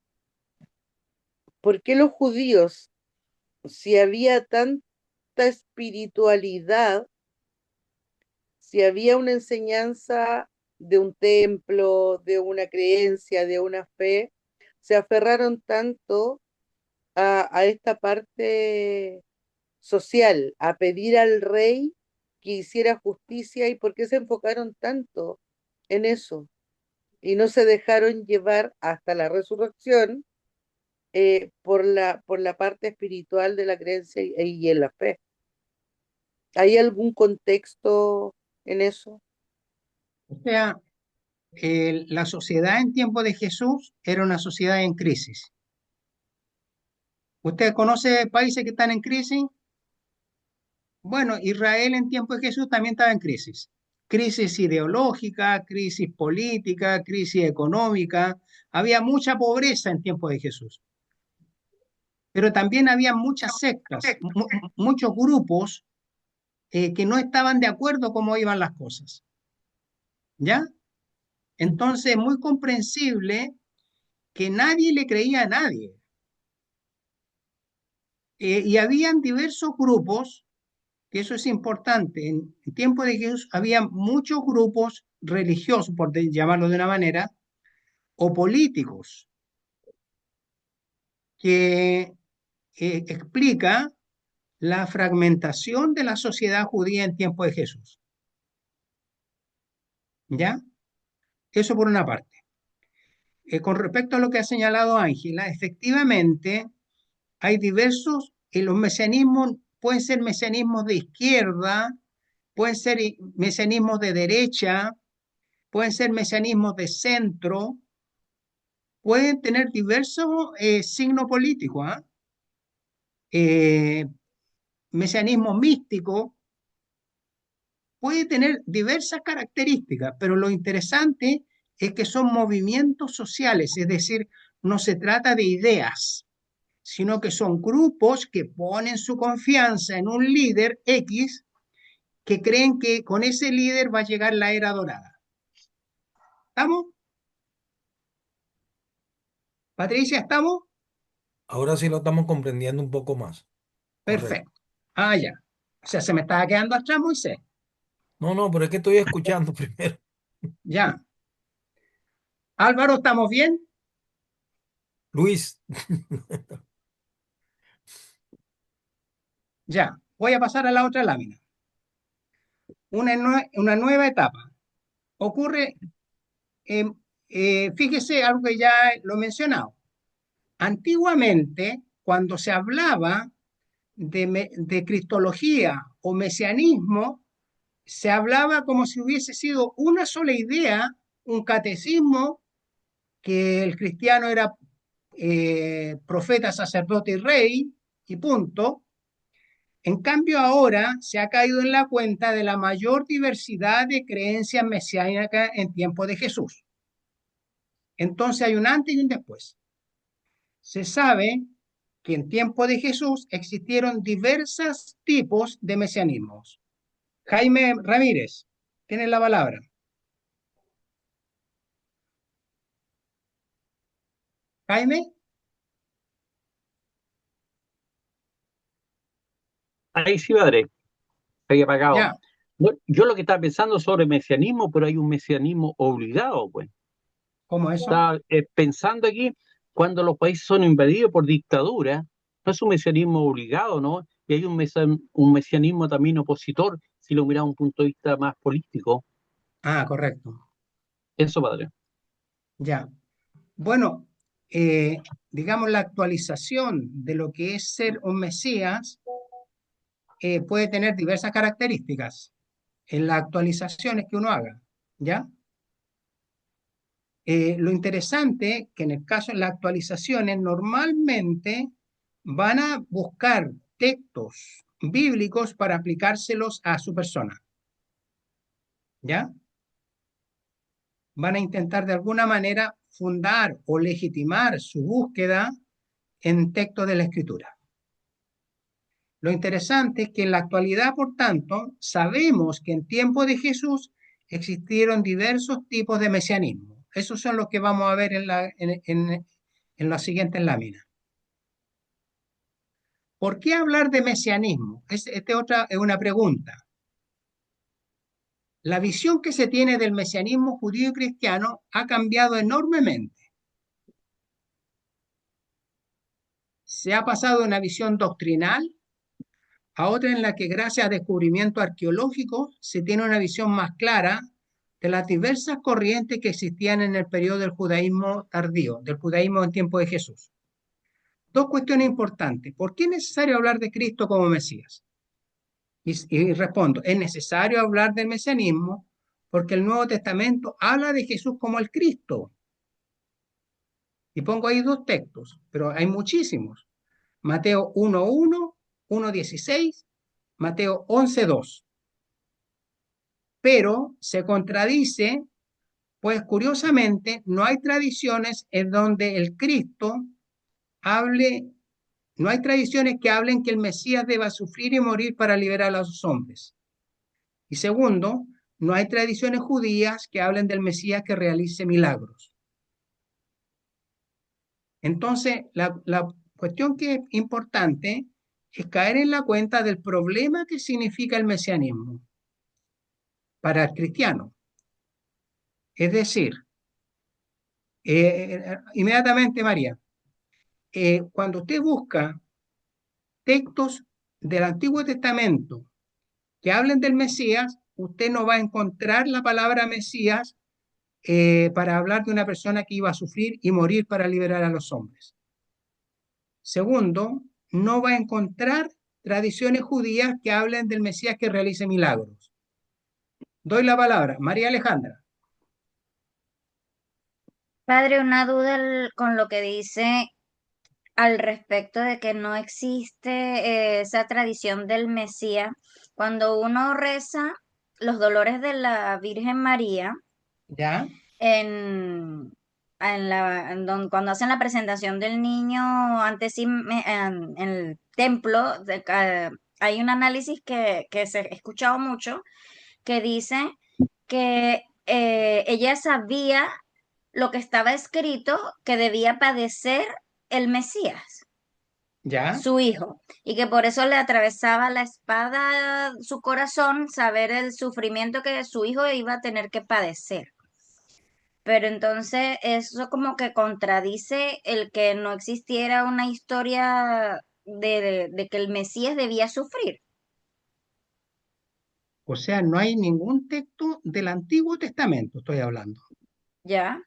¿por qué los judíos, si había tanta espiritualidad, si había una enseñanza de un templo, de una creencia, de una fe, se aferraron tanto a esta parte social, a pedir al rey que hiciera justicia, y por qué se enfocaron tanto en eso y no se dejaron llevar hasta la resurrección por la parte espiritual de la creencia y en la fe? ¿Hay algún contexto en eso? O sea, la sociedad en tiempo de Jesús era una sociedad en crisis. ¿Usted conoce países que están en crisis? Bueno, Israel en tiempo de Jesús también estaba en crisis. Crisis ideológica, crisis política, crisis económica. Había mucha pobreza en tiempo de Jesús. Pero también había muchas sectas, muchos grupos que no estaban de acuerdo cómo iban las cosas. ¿Ya? Entonces, es muy comprensible que nadie le creía a nadie. Y habían diversos grupos, que eso es importante. En tiempo de Jesús había muchos grupos religiosos, por llamarlo de una manera, o políticos, que explica la fragmentación de la sociedad judía en tiempo de Jesús. ¿Ya? Eso por una parte. Con respecto a lo que ha señalado Ángela, efectivamente hay diversos, los mesianismos pueden ser mesianismos de izquierda, pueden ser mesianismos de derecha, pueden ser mesianismos de centro, pueden tener diversos signos políticos. ¿Ah? mesianismo místico, puede tener diversas características, pero lo interesante es que son movimientos sociales, es decir, no se trata de ideas, sino que son grupos que ponen su confianza en un líder X que creen que con ese líder va a llegar la era dorada. ¿Estamos? Patricia, ¿estamos? Ahora sí lo estamos comprendiendo un poco más. Correcto. Perfecto. Ah, ya. O sea, se me estaba quedando atrás, Moisés. No, pero es que estoy escuchando primero. Ya. Álvaro, ¿estamos bien? Luis, Ya. Voy a pasar a la otra lámina. Una nueva etapa. Ocurre, fíjese algo que ya lo he mencionado. Antiguamente, cuando se hablaba de cristología o mesianismo, se hablaba como si hubiese sido una sola idea, un catecismo, que el cristiano era profeta, sacerdote y rey, y punto. En cambio, ahora se ha caído en la cuenta de la mayor diversidad de creencias mesiánicas en tiempo de Jesús. Entonces hay un antes y un después. Se sabe que en tiempo de Jesús existieron diversos tipos de mesianismos. Jaime Ramírez, tiene la palabra. Jaime, Ahí sí, padre, ahí apagado. ya, No, yo lo que estaba pensando sobre mesianismo, pero hay un mesianismo obligado, pues. ¿cómo eso? Estaba pensando aquí, cuando los países son invadidos por dictadura, no es un mesianismo obligado, ¿no? Y hay un mesianismo también opositor, si lo miramos desde un punto de vista más político. Ah, correcto, Eso, padre. ya. Bueno, eh, digamos la actualización de lo que es ser un Mesías puede tener diversas características en las actualizaciones que uno haga, ¿ya? Lo interesante que en el caso de las actualizaciones normalmente van a buscar textos bíblicos para aplicárselos a su persona, ¿ya? Van a intentar de alguna manera fundar o legitimar su búsqueda en textos de la Escritura. Lo interesante es que en la actualidad, por tanto, sabemos que en tiempo de Jesús existieron diversos tipos de mesianismo. Esos son los que vamos a ver en las siguientes láminas. ¿Por qué hablar de mesianismo? Esta es una pregunta. La visión que se tiene del mesianismo judío y cristiano ha cambiado enormemente. Se ha pasado de una visión doctrinal a otra en la que gracias a descubrimientos arqueológicos se tiene una visión más clara de las diversas corrientes que existían en el periodo del judaísmo tardío, del judaísmo en tiempo de Jesús. Dos cuestiones importantes. ¿Por qué es necesario hablar de Cristo como Mesías? Y respondo, es necesario hablar del mesianismo porque el Nuevo Testamento habla de Jesús como el Cristo. Y pongo ahí dos textos, pero hay muchísimos. Mateo 1:1, 1:16, Mateo 11:2. Pero se contradice, pues curiosamente no hay tradiciones en donde el Cristo hable, no hay tradiciones que hablen que el Mesías deba sufrir y morir para liberar a los hombres. Y segundo, no hay tradiciones judías que hablen del Mesías que realice milagros. Entonces, la cuestión que es importante es caer en la cuenta del problema que significa el mesianismo para el cristiano. Es decir, inmediatamente, María, cuando usted busca textos del Antiguo Testamento que hablen del Mesías, usted no va a encontrar la palabra Mesías para hablar de una persona que iba a sufrir y morir para liberar a los hombres. Segundo, no va a encontrar tradiciones judías que hablen del Mesías que realice milagros. Doy la palabra. María Alejandra. Padre, una duda con lo que dice al respecto de que no existe esa tradición del Mesías. Cuando uno reza los dolores de la Virgen María, ¿Ya? cuando hacen la presentación del niño ante sí en el templo, hay un análisis que se ha escuchado mucho que dice que ella sabía lo que estaba escrito que debía padecer el Mesías, ¿Ya? su hijo, y que por eso le atravesaba la espada su corazón saber el sufrimiento que su hijo iba a tener que padecer. Pero entonces eso como que contradice el que no existiera una historia de que el Mesías debía sufrir. O sea, no hay ningún texto del Antiguo Testamento, estoy hablando, ¿Ya?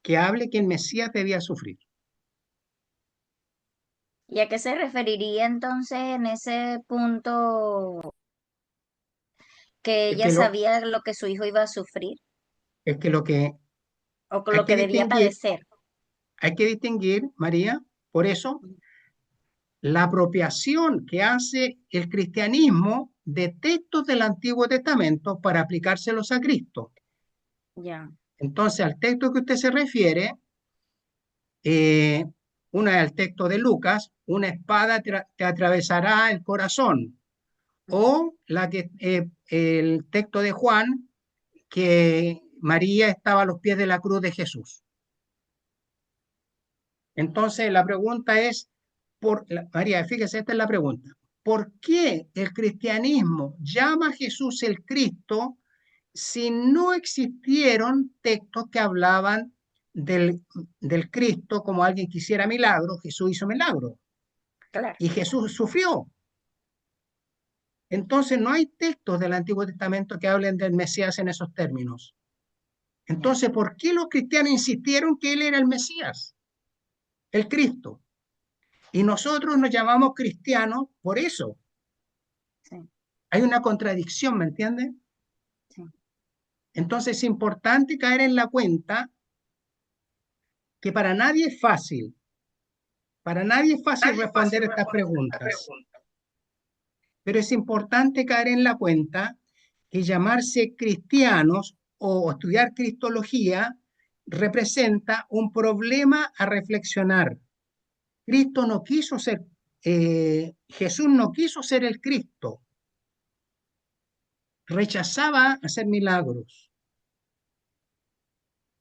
que hable que el Mesías debía sufrir. ¿Y a qué se referiría entonces en ese punto que Es ella que sabía lo que su hijo iba a sufrir es que lo que o con hay lo que que debía padecer? María, por eso, la apropiación que hace el cristianismo de textos del Antiguo Testamento para aplicárselos a Cristo. Ya. Entonces, al texto que usted se refiere, una es el texto de Lucas, una espada te atravesará el corazón, o el texto de Juan, que María estaba a los pies de la cruz de Jesús. Entonces, la pregunta es, María, fíjese, esta es la pregunta. ¿Por qué el cristianismo llama a Jesús el Cristo si no existieron textos que hablaban del Cristo como alguien que hiciera milagros? Jesús hizo milagros Claro. y Jesús sufrió. Entonces, no hay textos del Antiguo Testamento que hablen del Mesías en esos términos. Entonces, ¿por qué los cristianos insistieron que él era el Mesías, el Cristo? Y nosotros nos llamamos cristianos por eso. Sí. Hay una contradicción, ¿me entiendes? Sí. Entonces es importante caer en la cuenta que para nadie es fácil responder estas preguntas, pero es importante caer en la cuenta que llamarse cristianos o estudiar cristología representa un problema a reflexionar. Cristo no quiso ser, Jesús no quiso ser el Cristo, rechazaba hacer milagros.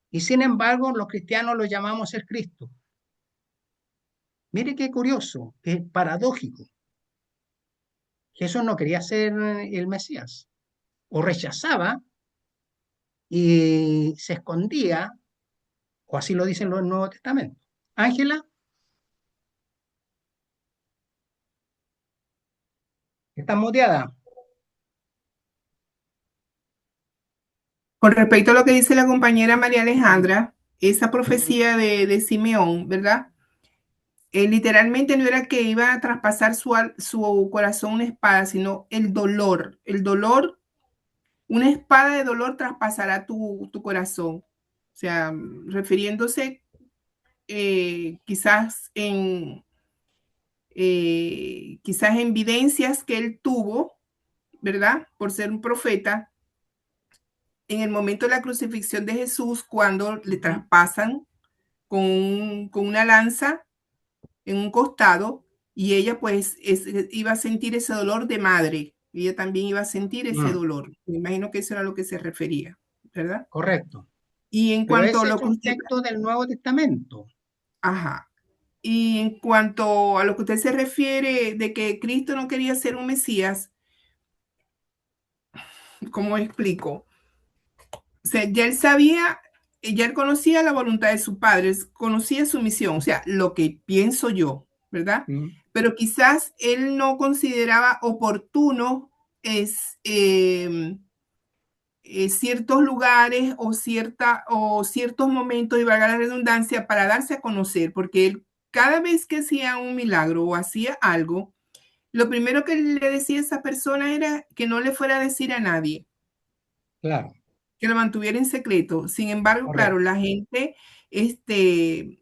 Y sin embargo, los cristianos lo llamamos el Cristo. Mire qué curioso, qué paradójico. Jesús no quería ser el Mesías, o rechazaba y se escondía, o así lo dicen los Nuevos Testamentos. Ángela, ¿estás muteada? Con respecto a lo que dice la compañera María Alejandra, esa profecía de Simeón, ¿verdad? Literalmente no era que iba a traspasar su corazón una espada, sino el dolor. El dolor, una espada de dolor traspasará tu corazón. O sea, refiriéndose quizás en evidencias que él tuvo, ¿verdad? Por ser un profeta, en el momento de la crucifixión de Jesús, cuando le traspasan con una lanza en un costado, y ella pues iba a sentir ese dolor de madre, ella también iba a sentir ese dolor. Me imagino que eso era a lo que se refería, ¿verdad? Correcto. Y en Pero cuanto a ese lo es que un usted... texto del Nuevo Testamento. Ajá. Y en cuanto a lo que usted se refiere de que Cristo no quería ser un Mesías, ¿cómo explico? O sea, ya él sabía, ya él conocía la voluntad de su padre, conocía su misión, o sea, lo que pienso yo, ¿verdad? Pero quizás él no consideraba oportuno ciertos lugares o ciertos momentos, y valga la redundancia, para darse a conocer, porque él cada vez que hacía un milagro o hacía algo, lo primero que le decía a esa persona era que no le fuera a decir a nadie. Claro. que lo mantuviera en secreto. Sin embargo, claro, Correcto. la gente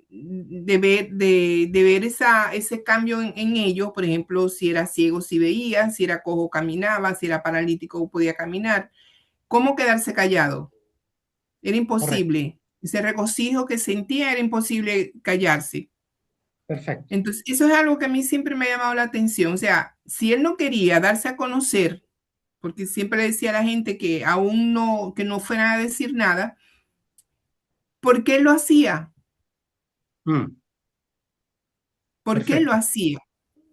de ver ese cambio en ellos, por ejemplo, si era ciego, si veía, si era cojo, caminaba, si era paralítico, podía caminar. ¿Cómo quedarse callado? Era Correcto. imposible. Ese regocijo que sentía era imposible callarse. Perfecto. Entonces, eso es algo que a mí siempre me ha llamado la atención. O sea, si él no quería darse a conocer, porque siempre le decía a la gente que aún no, que no fuera a decir nada, ¿por qué lo hacía? Mm, ¿Por qué lo perfecto. hacía?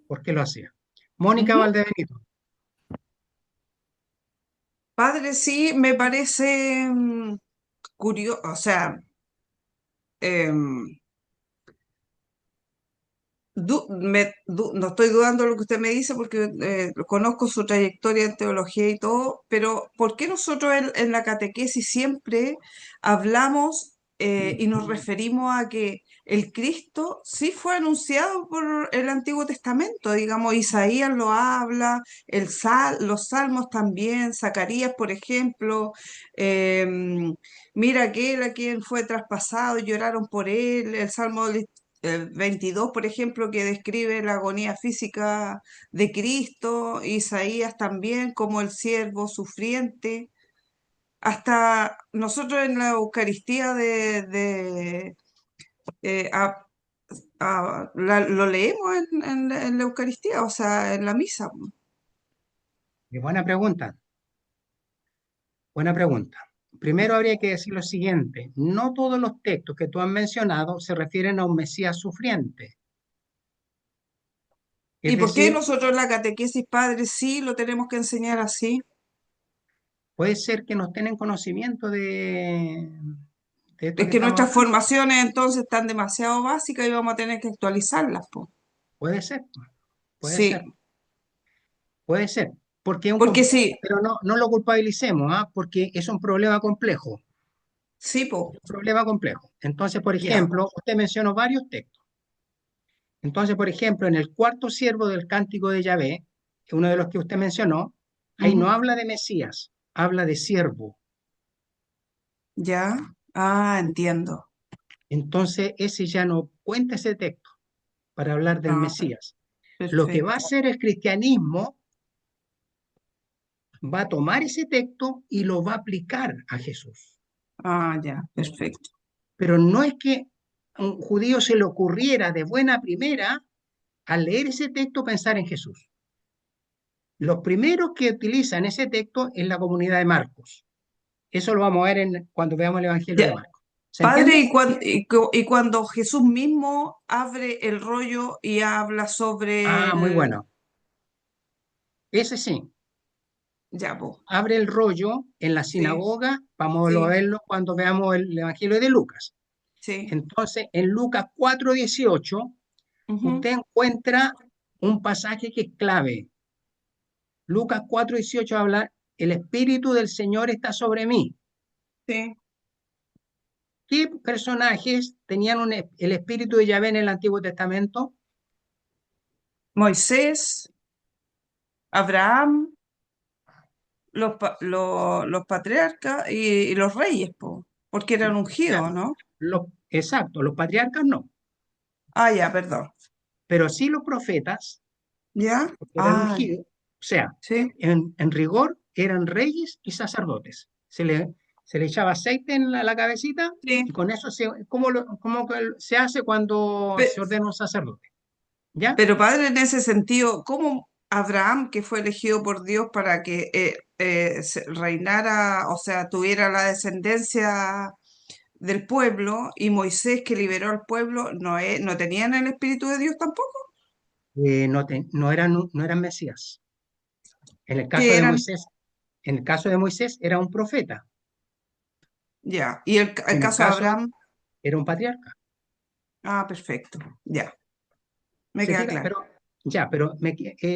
¿Por qué lo hacía? Mónica Ujú. Valdebenito. Padre, sí, me parece curioso, o sea, em, no estoy dudando de lo que usted me dice porque conozco su trayectoria en teología y todo, pero ¿por qué nosotros en la catequesis siempre hablamos y nos referimos a que el Cristo sí fue anunciado por el Antiguo Testamento? Digamos, Isaías lo habla, los Salmos también, Zacarías, por ejemplo, mira aquel a quien fue traspasado y lloraron por él, el Salmo el 22, por ejemplo, que describe la agonía física de Cristo, Isaías también como el siervo sufriente. Hasta nosotros en la Eucaristía eh, a- lo leemos en la Eucaristía, o sea, en la misa. Qué buena pregunta. Buena pregunta. Primero habría que decir lo siguiente. No todos los textos que tú has mencionado se refieren a un Mesías sufriente. Es ¿Y por qué decir, nosotros en la catequesis, padre, sí lo tenemos que enseñar así? puede ser que no estén en conocimiento de esto Es que que estamos nuestras hablando. formaciones entonces están demasiado básicas y vamos a tener que actualizarlas, po. Puede ser, puede ser, Sí, puede ser. Porque es un, porque sí, pero no lo culpabilicemos, ¿ah? Porque es un problema complejo. sí, po, Un problema complejo. Entonces, por ya. ejemplo, usted mencionó varios textos. Entonces, por ejemplo, en el cuarto siervo del Cántico de Yahvé, uno de los que usted mencionó, ahí no Ujú. habla de Mesías, habla de siervo. Ya, ah, entiendo. Entonces, ese ya no cuenta ese texto para hablar del Ah, Mesías. Lo que va a perfecto. hacer el cristianismo va a tomar ese texto y lo va a aplicar a Jesús. Ah, ya, perfecto. Pero no es que a un judío se le ocurriera de buena primera al leer ese texto pensar en Jesús. Los primeros que utilizan ese texto es la comunidad de Marcos. Eso lo vamos a ver cuando veamos el Evangelio de Ya, Marcos. ¿Se padre, entiende? y cuando Jesús mismo abre el rollo y habla sobre Ah, muy el... bueno. Ese sí. Ya, po, Abre el rollo en la sí, sinagoga, vamos a sí, verlo cuando veamos el Evangelio de Lucas. sí. Entonces, en Lucas 4:18, Ujú, usted encuentra un pasaje que es clave. Lucas 4:18 habla, el Espíritu del Señor está sobre mí. sí. ¿Qué personajes tenían el Espíritu de Yahvé en el Antiguo Testamento? Moisés, Abraham, los patriarcas y los reyes, po, porque eran Ya, ungidos, ¿no? exacto, los patriarcas no, Ah, ya, perdón. pero sí los profetas, ¿Ya? porque eran Ah, ungidos, o sea, sí. en rigor eran reyes y sacerdotes. Se le echaba aceite en la cabecita Sí. y con eso ¿cómo que se hace cuando Pe- se ordena un sacerdote? ¿Ya? Pero padre, en ese sentido, ¿cómo Abraham, que fue elegido por Dios para que reinara, o sea, tuviera la descendencia del pueblo, y Moisés, que liberó al pueblo, no tenían el Espíritu de Dios tampoco? No eran Mesías. En el caso Que de eran, Moisés, en el caso de Moisés era un profeta. ya. Y el En el caso de caso Abraham, era un patriarca. ah, perfecto, ya, me ¿Se queda fija? claro. Pero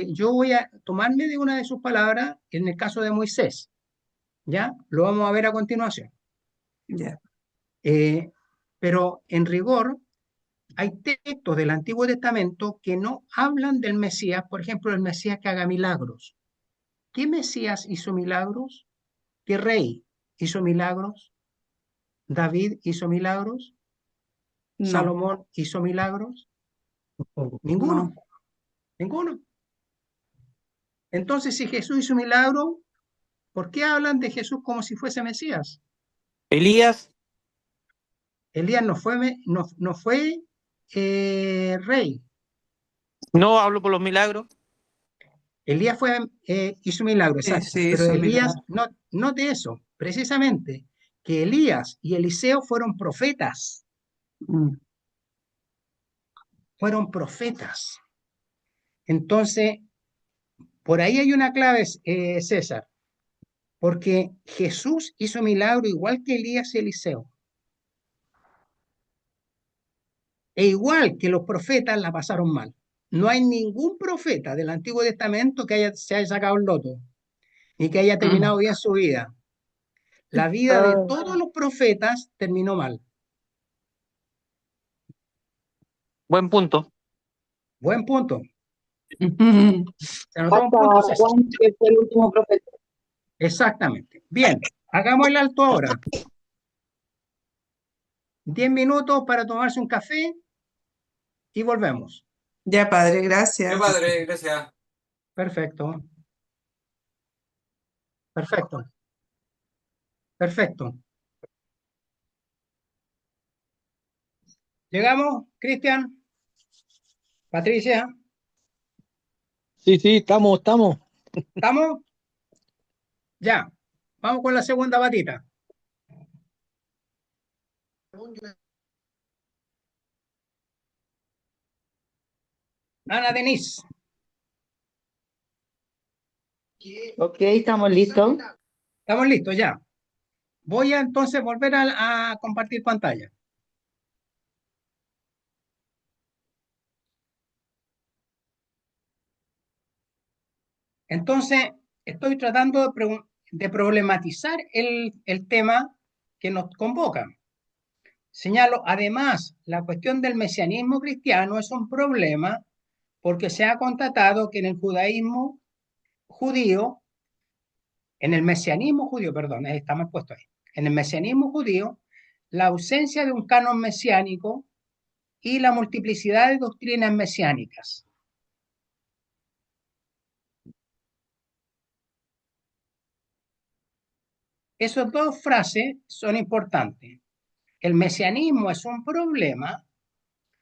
yo voy a tomarme de una de sus palabras en el caso de Moisés. ¿Ya? Lo vamos a ver a continuación. Ya. Eh, pero en rigor, hay textos del Antiguo Testamento que no hablan del Mesías, por ejemplo, el Mesías que haga milagros. ¿Qué Mesías hizo milagros? ¿Qué rey? hizo milagros? ¿David hizo milagros? No, ¿Salomón hizo milagros? Ninguno, no. ninguno. Entonces, si Jesús hizo milagro, ¿por qué hablan de Jesús como si fuese Mesías? Elías, Elías no fue rey. no hablo por los milagros. Elías hizo milagro, Sí, exacto. sí, Pero hizo Elías, milagro. no de eso, precisamente, que Elías y Eliseo fueron profetas. Mm. Fueron profetas. Entonces, por ahí hay una clave, César, porque Jesús hizo milagro igual que Elías y Eliseo. E igual que los profetas la pasaron mal. No hay ningún profeta del Antiguo Testamento que se haya sacado el loto y que haya terminado bien su vida. La vida de todos los profetas terminó mal. Buen punto. Buen punto. Ujú. Se anotó un Hasta punto, César. Juan, que fue el último profeta. Exactamente. Bien, hagamos el alto ahora. 10 minutos para tomarse un café y volvemos. Ya, padre, Qué gracias. padre, gracias. Perfecto, perfecto, perfecto. ¿Llegamos, Cristian? Patricia, Sí, sí, estamos. ¿estamos? Ya, vamos con la segunda batita. Ana Denise, Ok, estamos listos. estamos listos ya. Voy a entonces volver a compartir pantalla. Entonces, estoy tratando de problematizar el tema que nos convoca. Señalo, además, la cuestión del mesianismo cristiano es un problema porque se ha constatado que en el judaísmo judío, en el mesianismo judío, perdón, está mal puesto ahí, en el mesianismo judío, la ausencia de un canon mesiánico y la multiplicidad de doctrinas mesiánicas. Esas dos frases son importantes. El mesianismo es un problema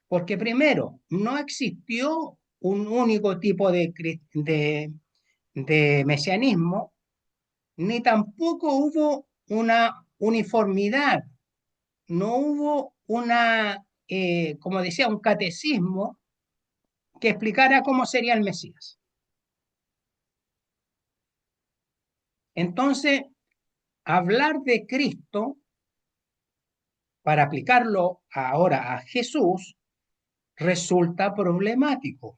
porque primero, no existió un único tipo de mesianismo, ni tampoco hubo una uniformidad, no hubo como decía, un catecismo que explicara cómo sería el Mesías. Entonces, hablar de Cristo, para aplicarlo ahora a Jesús, resulta problemático.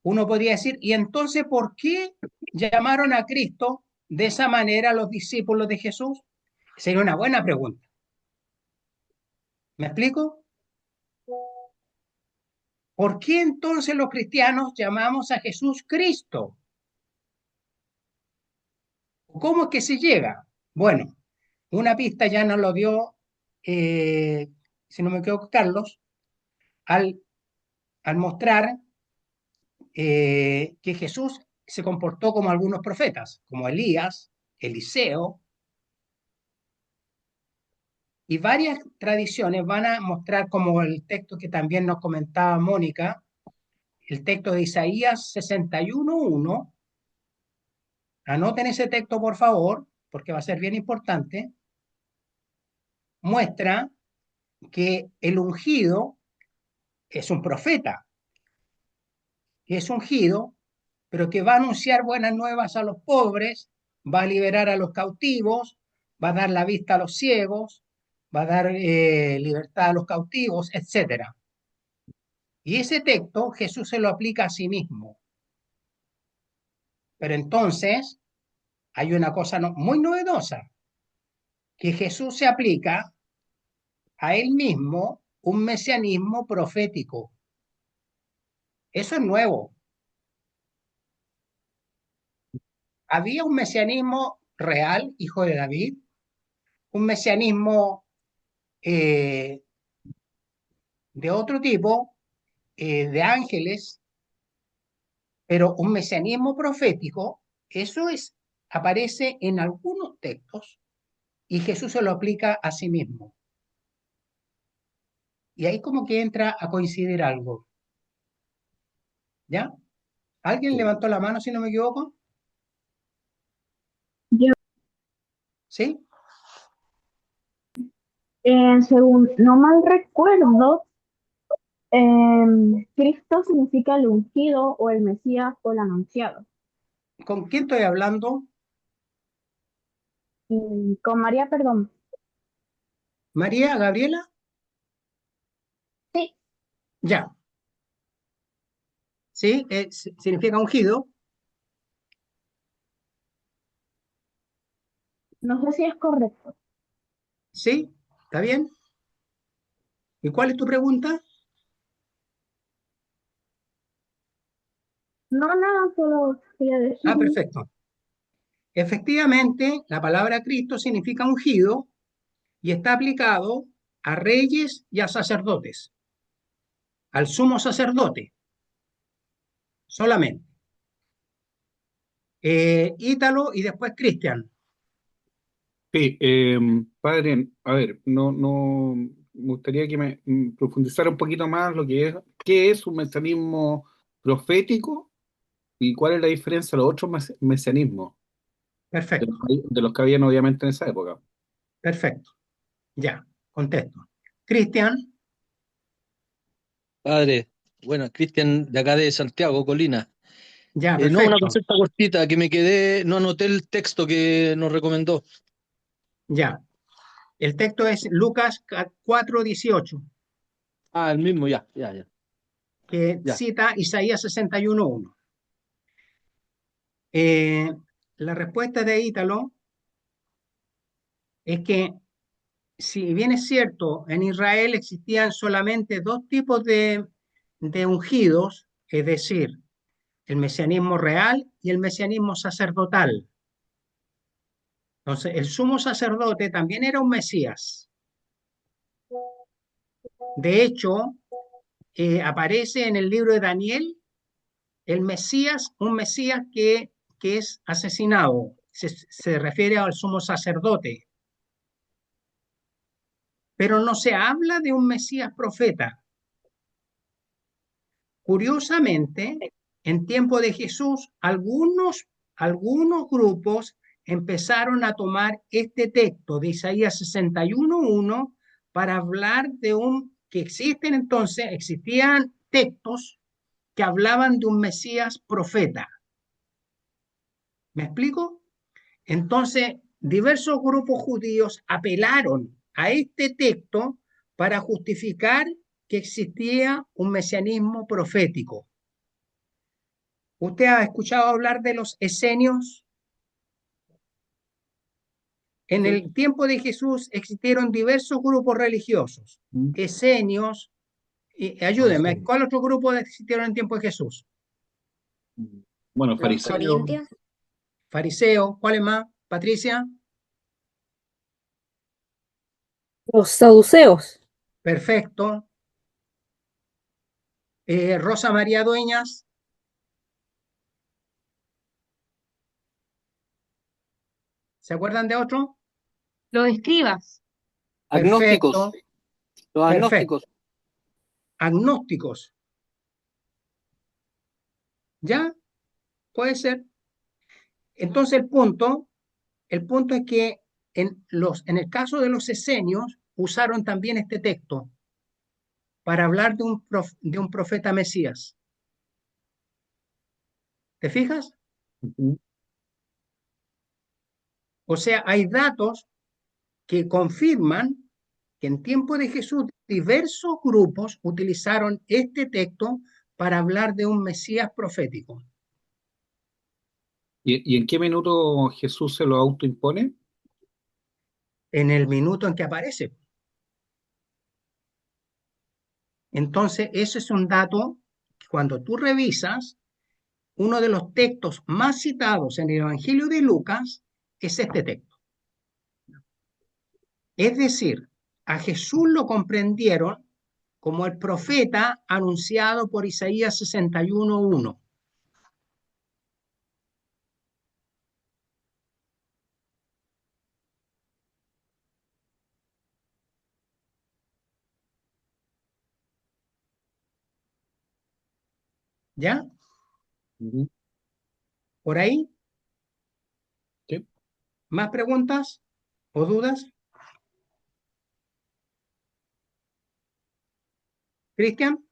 Uno podría decir, ¿y entonces por qué llamaron a Cristo de esa manera a los discípulos de Jesús? Sería una buena pregunta. ¿Me explico? ¿Por qué entonces los cristianos llamamos a Jesús Cristo? ¿Cómo es que se llega? Bueno, una pista ya nos lo dio, si no me equivoco, Carlos, al, al mostrar que Jesús se comportó como algunos profetas, como Elías, Eliseo, y varias tradiciones van a mostrar, como el texto que también nos comentaba Mónica, el texto de Isaías 61:1. Anoten ese texto, por favor, porque va a ser bien importante. Muestra que el ungido es un profeta, que es ungido, pero que va a anunciar buenas nuevas a los pobres, va a liberar a los cautivos, va a dar la vista a los ciegos, va a dar libertad a los cautivos, etcétera. Y ese texto Jesús se lo aplica a sí mismo. Pero entonces hay una cosa muy novedosa, que Jesús se aplica a él mismo un mesianismo profético. Eso es nuevo. Había un mesianismo real, hijo de David, un mesianismo de otro tipo, de ángeles, pero un mesianismo profético, eso aparece en algunos textos y Jesús se lo aplica a sí mismo. Y ahí como que entra a coincidir algo. ¿Ya? ¿Alguien levantó la mano, si no me equivoco? Yo, ¿Sí? según no mal recuerdo, Cristo significa el ungido o el Mesías o el anunciado. ¿Con quién estoy hablando? Con María, perdón. ¿María Gabriela? Sí. Ya. ¿Sí? Significa ungido. No sé si es correcto. ¿Sí? ¿Está bien? ¿Y cuál es tu pregunta? No, nada, solo quería decir. Ah, perfecto. Efectivamente, la palabra Cristo significa ungido y está aplicado a reyes y a sacerdotes, al sumo sacerdote, solamente. Ítalo y después Cristian. Sí, padre, a ver, me gustaría que me profundizara un poquito más lo que es, qué es un mesianismo profético y cuál es la diferencia de los otros mesianismos, Perfecto, de los que habían obviamente en esa época. perfecto. Ya, contesto. Cristian, Padre, bueno, Cristian de acá de Santiago, Colina. ya, No, una perfecto. consulta cortita, que me quedé, no anoté el texto que nos recomendó. Ya. El texto es Lucas 4:18, Ah, el mismo, ya. que Ya. cita Isaías 61:1. La respuesta de Ítalo es que, si bien es cierto, en Israel existían solamente dos tipos de ungidos, es decir, el mesianismo real y el mesianismo sacerdotal. Entonces, el sumo sacerdote también era un Mesías. De hecho, aparece en el libro de Daniel el Mesías, un Mesías que es asesinado. Se refiere al sumo sacerdote. Pero no se habla de un Mesías profeta. Curiosamente, en tiempo de Jesús, algunos grupos empezaron a tomar este texto de Isaías 61:1 para hablar que existían textos que hablaban de un Mesías profeta. ¿Me explico? Entonces, diversos grupos judíos apelaron a este texto para justificar que existía un mesianismo profético. ¿Usted ha escuchado hablar de los esenios? En el tiempo de Jesús existieron diversos grupos religiosos. Esenios, ayúdenme, ¿cuál otro grupo existieron en el tiempo de Jesús? Bueno, Los fariseo. corintios. Fariseos, ¿cuáles más? Patricia. Los saduceos. Perfecto. Rosa María Dueñas. ¿Se acuerdan de otro? Los escribas. Agnósticos. Perfecto. Los Perfecto. agnósticos. Agnósticos. ¿Ya? Puede ser. Entonces el punto es que en el caso de los esenios usaron también este texto para hablar de un profeta Mesías. ¿Te fijas? O sea, hay datos que confirman que en tiempo de Jesús diversos grupos utilizaron este texto para hablar de un Mesías profético. ¿Y en qué minuto Jesús se lo autoimpone? En el minuto en que aparece. Entonces, ese es un dato que cuando tú revisas, uno de los textos más citados en el Evangelio de Lucas es este texto. Es decir, a Jesús lo comprendieron como el profeta anunciado por Isaías 61:1. ¿Ya? ¿Por ahí? Sí. ¿Más preguntas o dudas? ¿Cristian?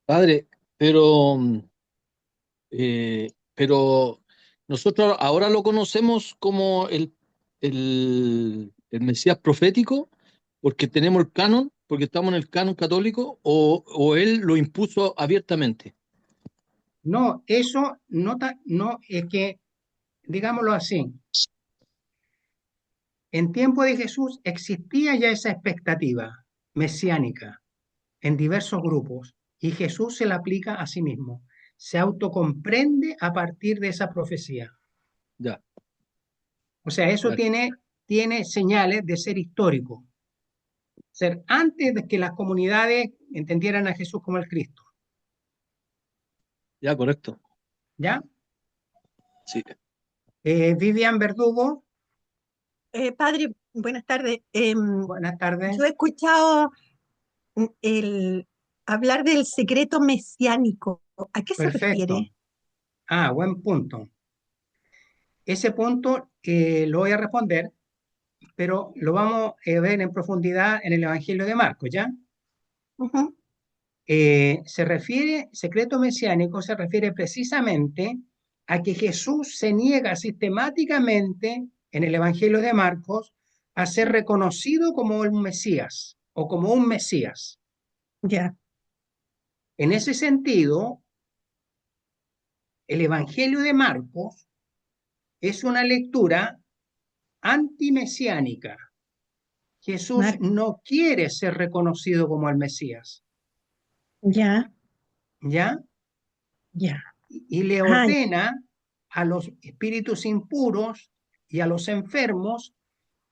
Padre, pero nosotros ahora lo conocemos como el Mesías profético porque tenemos el canon, porque estamos en el canon católico, o él lo impuso abiertamente. No, eso no es que, digámoslo así, en tiempo de Jesús existía ya esa expectativa mesiánica en diversos grupos y Jesús se la aplica a sí mismo. Se autocomprende a partir de esa profecía. Ya. O sea, eso Ya. tiene señales de ser histórico, ser antes de que las comunidades entendieran a Jesús como el Cristo. Ya, correcto. ¿Ya? Sí. Vivian Verdugo. Padre, buenas tardes. Buenas tardes. Yo he escuchado hablar del secreto mesiánico. ¿A qué se Perfecto. refiere? Ah, buen punto. Ese punto lo voy a responder, pero lo vamos a ver en profundidad en el Evangelio de Marcos, ¿ya? Ujú. Secreto mesiánico se refiere precisamente a que Jesús se niega sistemáticamente en el Evangelio de Marcos a ser reconocido como un Mesías o como un Mesías. Ya. En ese sentido, el Evangelio de Marcos es una lectura antimesiánica. Jesús no quiere ser reconocido como el Mesías, Ya, ¿ya? ya. Y le ordena a los espíritus impuros y a los enfermos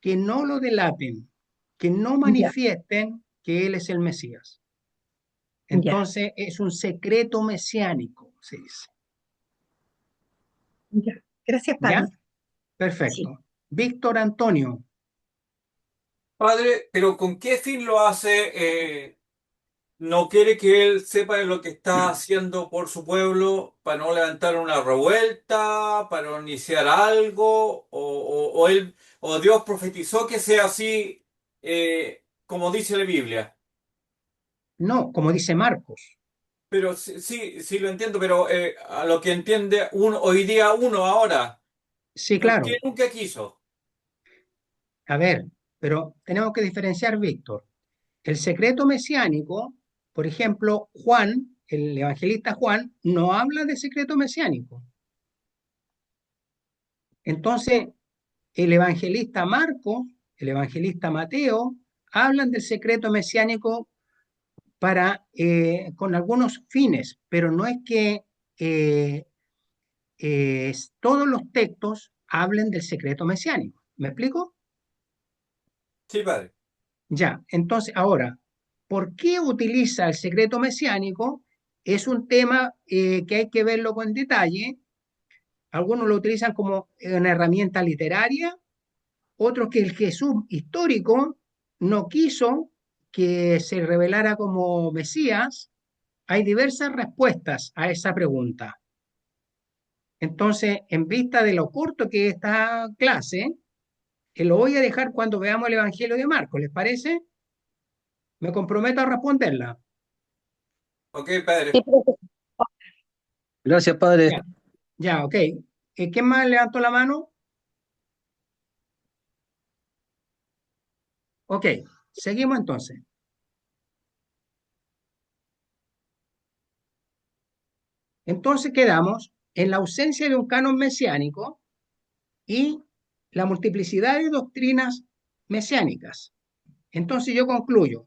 que no lo delaten, que no manifiesten que Él es el Mesías. Entonces es un secreto mesiánico, se dice. Ya. Gracias, ¿Ya? padre. Perfecto. Víctor Antonio. Padre, pero ¿con qué fin lo hace? ¿No quiere que él sepa de lo que está haciendo por su pueblo para no levantar una revuelta, para no iniciar algo? ¿O Dios profetizó que sea así, como dice la Biblia? No, como dice Marcos. Pero sí lo entiendo, pero a lo que entiende hoy día uno ahora, Sí, ¿por claro. qué nunca quiso? A ver, pero tenemos que diferenciar, Víctor. El secreto mesiánico, por ejemplo, Juan, el evangelista Juan, no habla de secreto mesiánico. Entonces, el evangelista Marcos, el evangelista Mateo, hablan del secreto mesiánico con algunos fines, pero no es que todos los textos hablen del secreto mesiánico. ¿Me explico? Sí, padre. Ya, entonces ahora, ¿por qué utiliza el secreto mesiánico? Es un tema que hay que verlo con detalle. Algunos lo utilizan como una herramienta literaria, otros que el Jesús histórico no quiso que se revelara como Mesías. Hay diversas respuestas a esa pregunta. Entonces, en vista de lo corto que es esta clase, lo voy a dejar cuando veamos el Evangelio de Marcos, ¿les parece? Me comprometo a responderla. Ok, padre. Gracias, padre. Ya, ok. ¿Quién más levantó la mano? Ok, seguimos entonces. Entonces quedamos en la ausencia de un canon mesiánico y la multiplicidad de doctrinas mesiánicas. Entonces yo concluyo,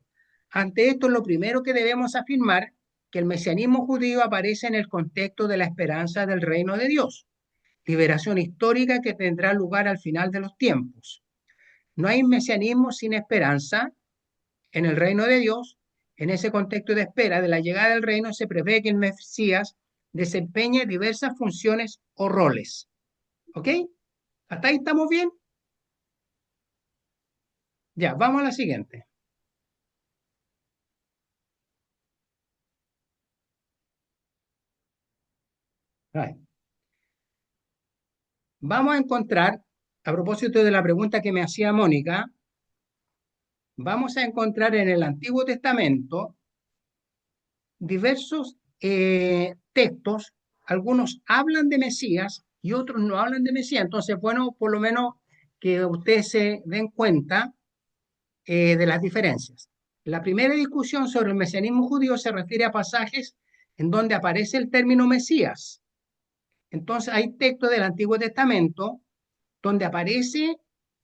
ante esto lo primero que debemos afirmar que el mesianismo judío aparece en el contexto de la esperanza del reino de Dios, liberación histórica que tendrá lugar al final de los tiempos. No hay mesianismo sin esperanza en el reino de Dios. En ese contexto de espera de la llegada del reino se prevé que el Mesías desempeñe diversas funciones o roles. ¿Ok? ¿Hasta ahí estamos bien? Ya, vamos a la siguiente. Right. Vamos a encontrar, a propósito de la pregunta que me hacía Mónica, vamos a encontrar en el Antiguo Testamento diversos textos, algunos hablan de Mesías y otros no hablan de Mesías. Entonces, bueno, por lo menos que ustedes se den cuenta de las diferencias. La primera discusión sobre el mesianismo judío se refiere a pasajes en donde aparece el término Mesías. Entonces, hay textos del Antiguo Testamento donde aparece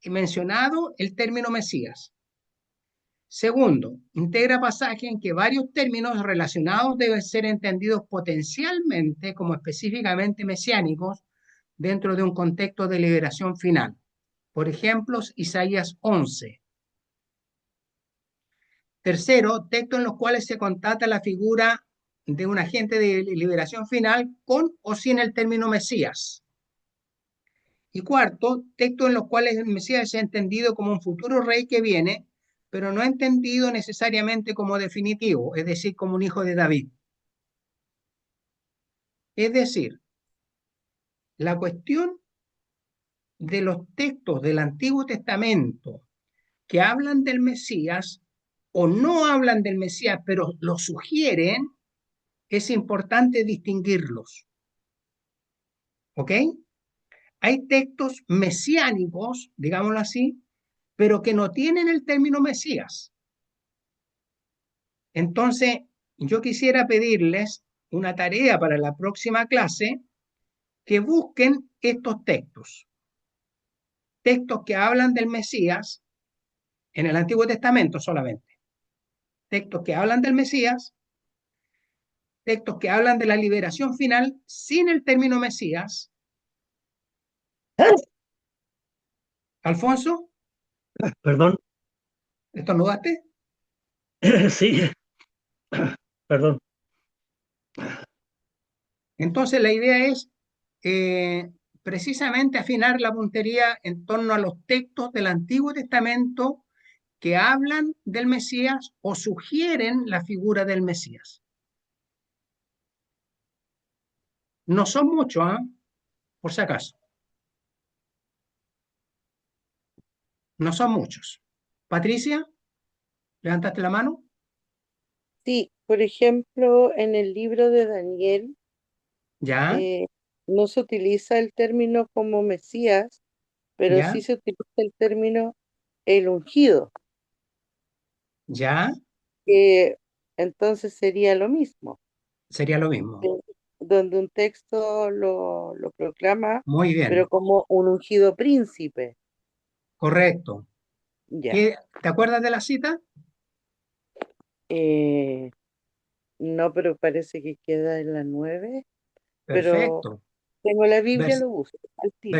mencionado el término Mesías. Segundo, integra pasajes en que varios términos relacionados deben ser entendidos potencialmente como específicamente mesiánicos dentro de un contexto de liberación final. Por ejemplo, Isaías 11. Tercero, textos en los cuales se constata la figura de un agente de liberación final con o sin el término Mesías. Y cuarto, textos en los cuales el Mesías se ha entendido como un futuro rey que viene, pero no entendido necesariamente como definitivo, es decir, como un hijo de David. Es decir, la cuestión de los textos del Antiguo Testamento que hablan del Mesías o no hablan del Mesías, pero lo sugieren, es importante distinguirlos. ¿Ok? Hay textos mesiánicos, digámoslo así, pero que no tienen el término Mesías. Entonces, yo quisiera pedirles una tarea para la próxima clase, que busquen estos textos. Textos que hablan del Mesías en el Antiguo Testamento solamente. Textos que hablan del Mesías, textos que hablan de la liberación final sin el término Mesías. Alfonso, Perdón, ¿estornudaste? sí, perdón. Entonces la idea es precisamente afinar la puntería en torno a los textos del Antiguo Testamento que hablan del Mesías o sugieren la figura del Mesías. No son muchos, ¿eh? Por si acaso. No son muchos. Patricia, ¿levantaste la mano? Sí, por ejemplo, en el libro de Daniel ¿Ya? no se utiliza el término como Mesías, pero ¿Ya? sí se utiliza el término el ungido, ¿Ya? que entonces sería lo mismo, Sería lo mismo. donde un texto lo proclama, Muy pero bien, como un ungido príncipe. correcto. Ya. ¿Te acuerdas de la cita? Eh, no, pero parece que queda en la 9, pero Perfecto. tengo la Biblia, Vers- lo busco al tiro.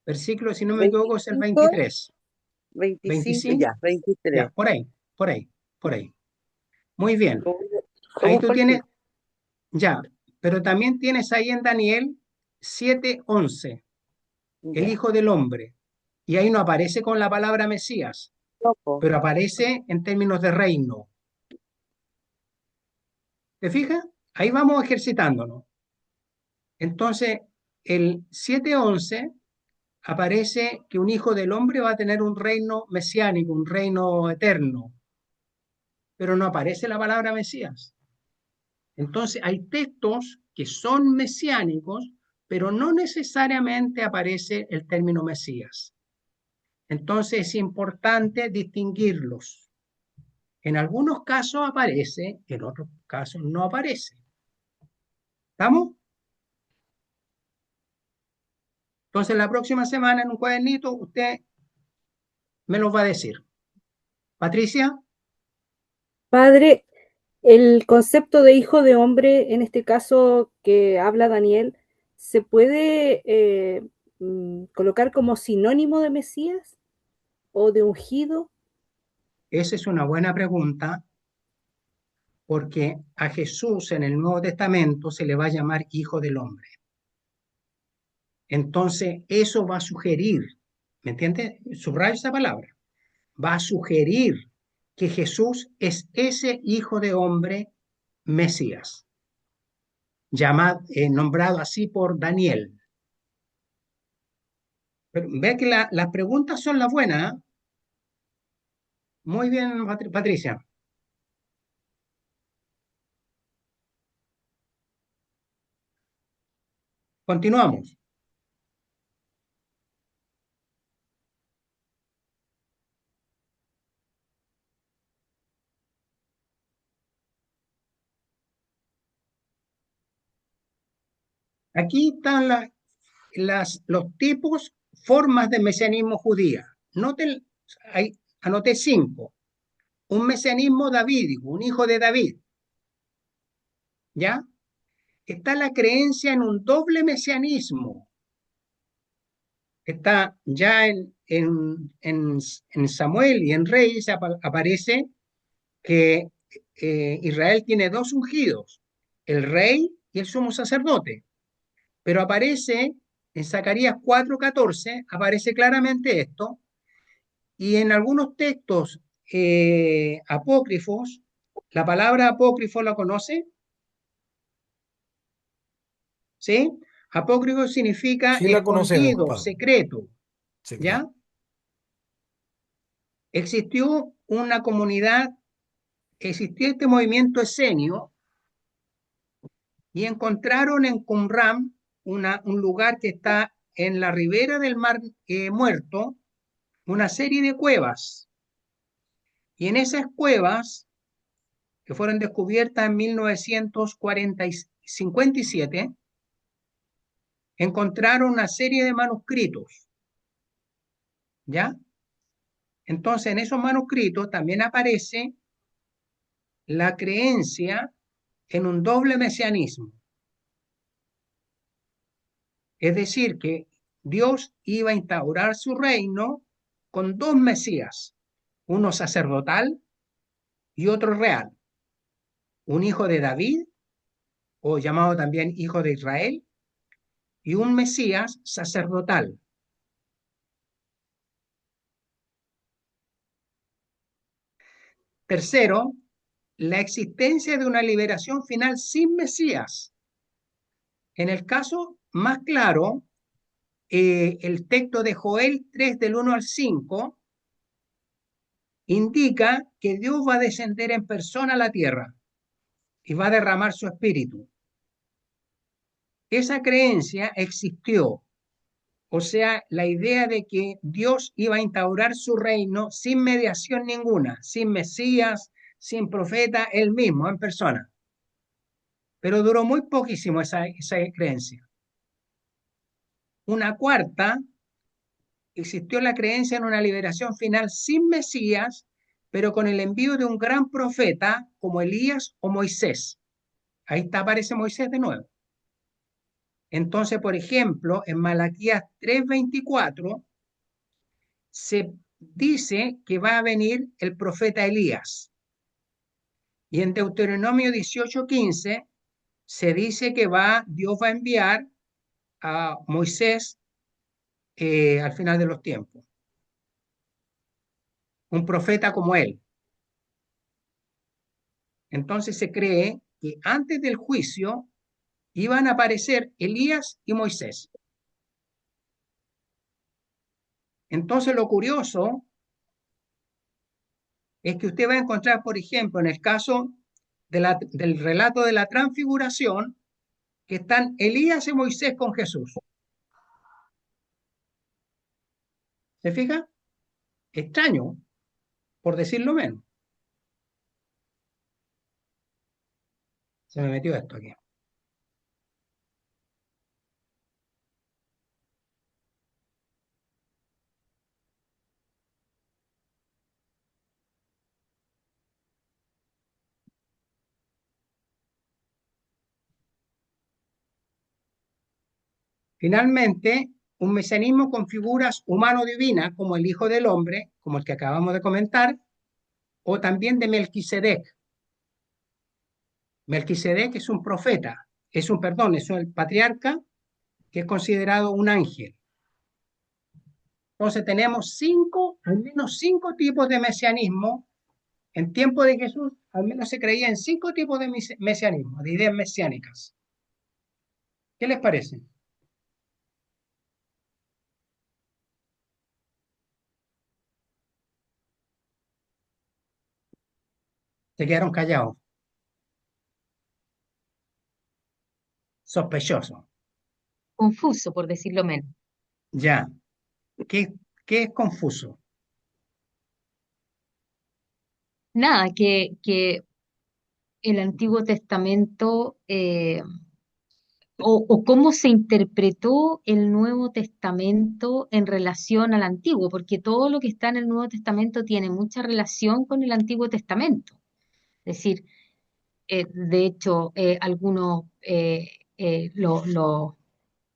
versículo, si no me equivoco, es el 25, 23. 25, 25, ya, 23. ya, por ahí, por ahí, por ahí. Muy bien. Lo Ahí tú busco al tienes, tiro. ya, pero también tienes ahí en Daniel 7:11, el Ya. Hijo del Hombre. Y ahí no aparece con la palabra Mesías, No, po. pero aparece en términos de reino. ¿Te fijas? Ahí vamos ejercitándonos. Entonces, el 7:11 aparece que un hijo del hombre va a tener un reino mesiánico, un reino eterno, pero no aparece la palabra Mesías. Entonces, hay textos que son mesiánicos, pero no necesariamente aparece el término Mesías. Entonces, es importante distinguirlos. En algunos casos aparece, en otros casos no aparece. ¿Estamos? Entonces, la próxima semana en un cuadernito usted me los va a decir. Patricia, Padre, el concepto de hijo de hombre, en este caso que habla Daniel, ¿se puede colocar como sinónimo de Mesías o de ungido? Esa es una buena pregunta, porque a Jesús en el Nuevo Testamento se le va a llamar Hijo del Hombre. Entonces, eso va a sugerir, ¿me entiendes? Subrayo esa palabra. Va a sugerir que Jesús es ese Hijo de Hombre Mesías, nombrado así por Daniel. Pero ve que las preguntas son las buenas, ¿eh? Muy bien, Patricia. Continuamos. Aquí están los tipos, formas de mesianismo judía. Anoté 5. Un mesianismo davídico, un hijo de David. ¿Ya? Está la creencia en un doble mesianismo. Está ya en Samuel y en Reyes aparece que Israel tiene 2 ungidos, el rey y el sumo sacerdote. Pero aparece en Zacarías 4:14, aparece claramente esto, y en algunos textos apócrifos, la palabra apócrifo la conoce, ¿sí? Apócrifo significa Sí la conocemos, escondido, padre. secreto, Secreto. ¿ya? Existió una comunidad, existió este movimiento esenio y encontraron en Qumran un lugar que está en la ribera del Mar Muerto, una serie de cuevas. Y en esas cuevas, que fueron descubiertas en 1957, encontraron una serie de manuscritos, ¿ya? Entonces, en esos manuscritos también aparece la creencia en un doble mesianismo. Es decir, que Dios iba a instaurar su reino con 2 Mesías, uno sacerdotal y otro real, un hijo de David, o llamado también hijo de Israel, y un Mesías sacerdotal. Tercero, la existencia de una liberación final sin Mesías. En el caso más claro, el texto de Joel 3 del 1 al 5 indica que Dios va a descender en persona a la tierra y va a derramar su espíritu. Esa creencia existió, o sea, la idea de que Dios iba a instaurar su reino sin mediación ninguna, sin Mesías, sin profeta, él mismo en persona. Pero duró muy poquísimo esa creencia. Una cuarta, existió la creencia en una liberación final sin Mesías, pero con el envío de un gran profeta como Elías o Moisés. Ahí está, aparece Moisés de nuevo. Entonces, por ejemplo, en Malaquías 3:24 se dice que va a venir el profeta Elías. Y en Deuteronomio 18:15 se dice que Dios va a enviar a Moisés al final de los tiempos, un profeta como él. Entonces se cree que antes del juicio iban a aparecer Elías y Moisés. Entonces lo curioso es que usted va a encontrar, por ejemplo, en el caso del relato de la transfiguración, que están Elías y Moisés con Jesús. ¿Se fija? Extraño, por decirlo menos. Se me metió esto aquí. Finalmente, un mesianismo con figuras humano-divinas, como el Hijo del Hombre, como el que acabamos de comentar, o también de Melquisedec. Melquisedec es un profeta, es el patriarca que es considerado un ángel. Entonces tenemos al menos cinco tipos de mesianismo. En tiempo de Jesús, al menos se creía en 5 tipos de mesianismo, de ideas mesiánicas. ¿Qué les parece? Se quedaron callados, sospechosos. Confuso, por decirlo menos. Ya. ¿Qué es confuso? Nada, que el Antiguo Testamento o cómo se interpretó el Nuevo Testamento en relación al Antiguo, porque todo lo que está en el Nuevo Testamento tiene mucha relación con el Antiguo Testamento. Es decir, de hecho, algunos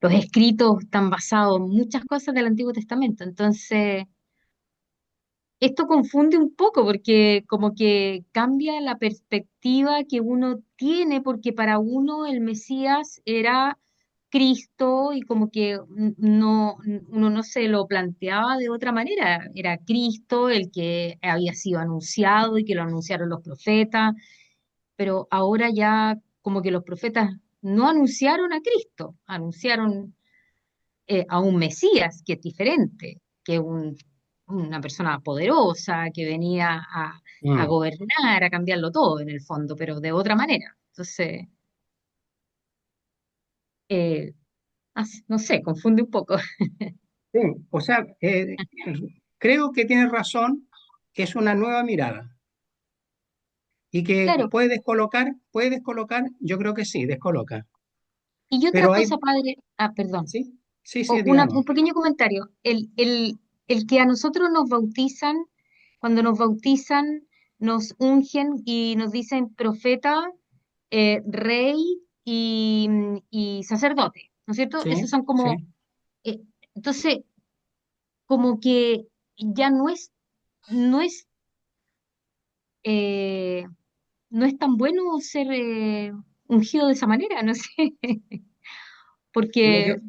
los escritos están basados en muchas cosas del Antiguo Testamento. Entonces, esto confunde un poco porque como que cambia la perspectiva que uno tiene, porque para uno el Mesías era Cristo y como que uno no se lo planteaba de otra manera. Era Cristo el que había sido anunciado y que lo anunciaron los profetas, pero ahora ya como que los profetas no anunciaron a Cristo, anunciaron a un Mesías que es diferente, que es una persona poderosa, que venía a gobernar, a cambiarlo todo en el fondo, pero de otra manera. Entonces, eh, no sé, confunde un poco. Sí, o sea, creo que tienes razón, que es una nueva mirada y que Claro, puede descolocar, yo creo que sí, descoloca. y otra Pero hay, cosa, padre, perdón, sí, sí, sí, un díganos. pequeño comentario. El que a nosotros nos bautizan, cuando nos bautizan, nos ungen y nos dicen profeta, rey y sacerdote, ¿no es cierto? Esos Sí, son sí, como, eh, entonces, como que ya no es, eh, no es tan bueno ser ungido de esa manera, no sé, lo porque que,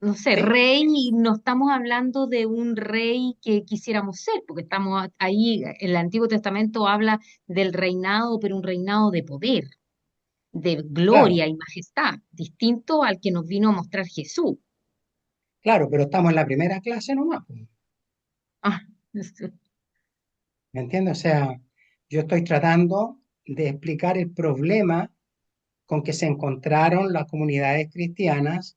no sé, sí, rey, y no estamos hablando de un rey que quisiéramos ser, porque estamos ahí, el Antiguo Testamento habla del reinado, pero un reinado de poder, de claro, gloria y majestad, distinto al que nos vino a mostrar Jesús. claro, pero estamos en la primera clase nomás, pues, Ah, ¿me entiendes? O sea, yo estoy tratando de explicar el problema con que se encontraron las comunidades cristianas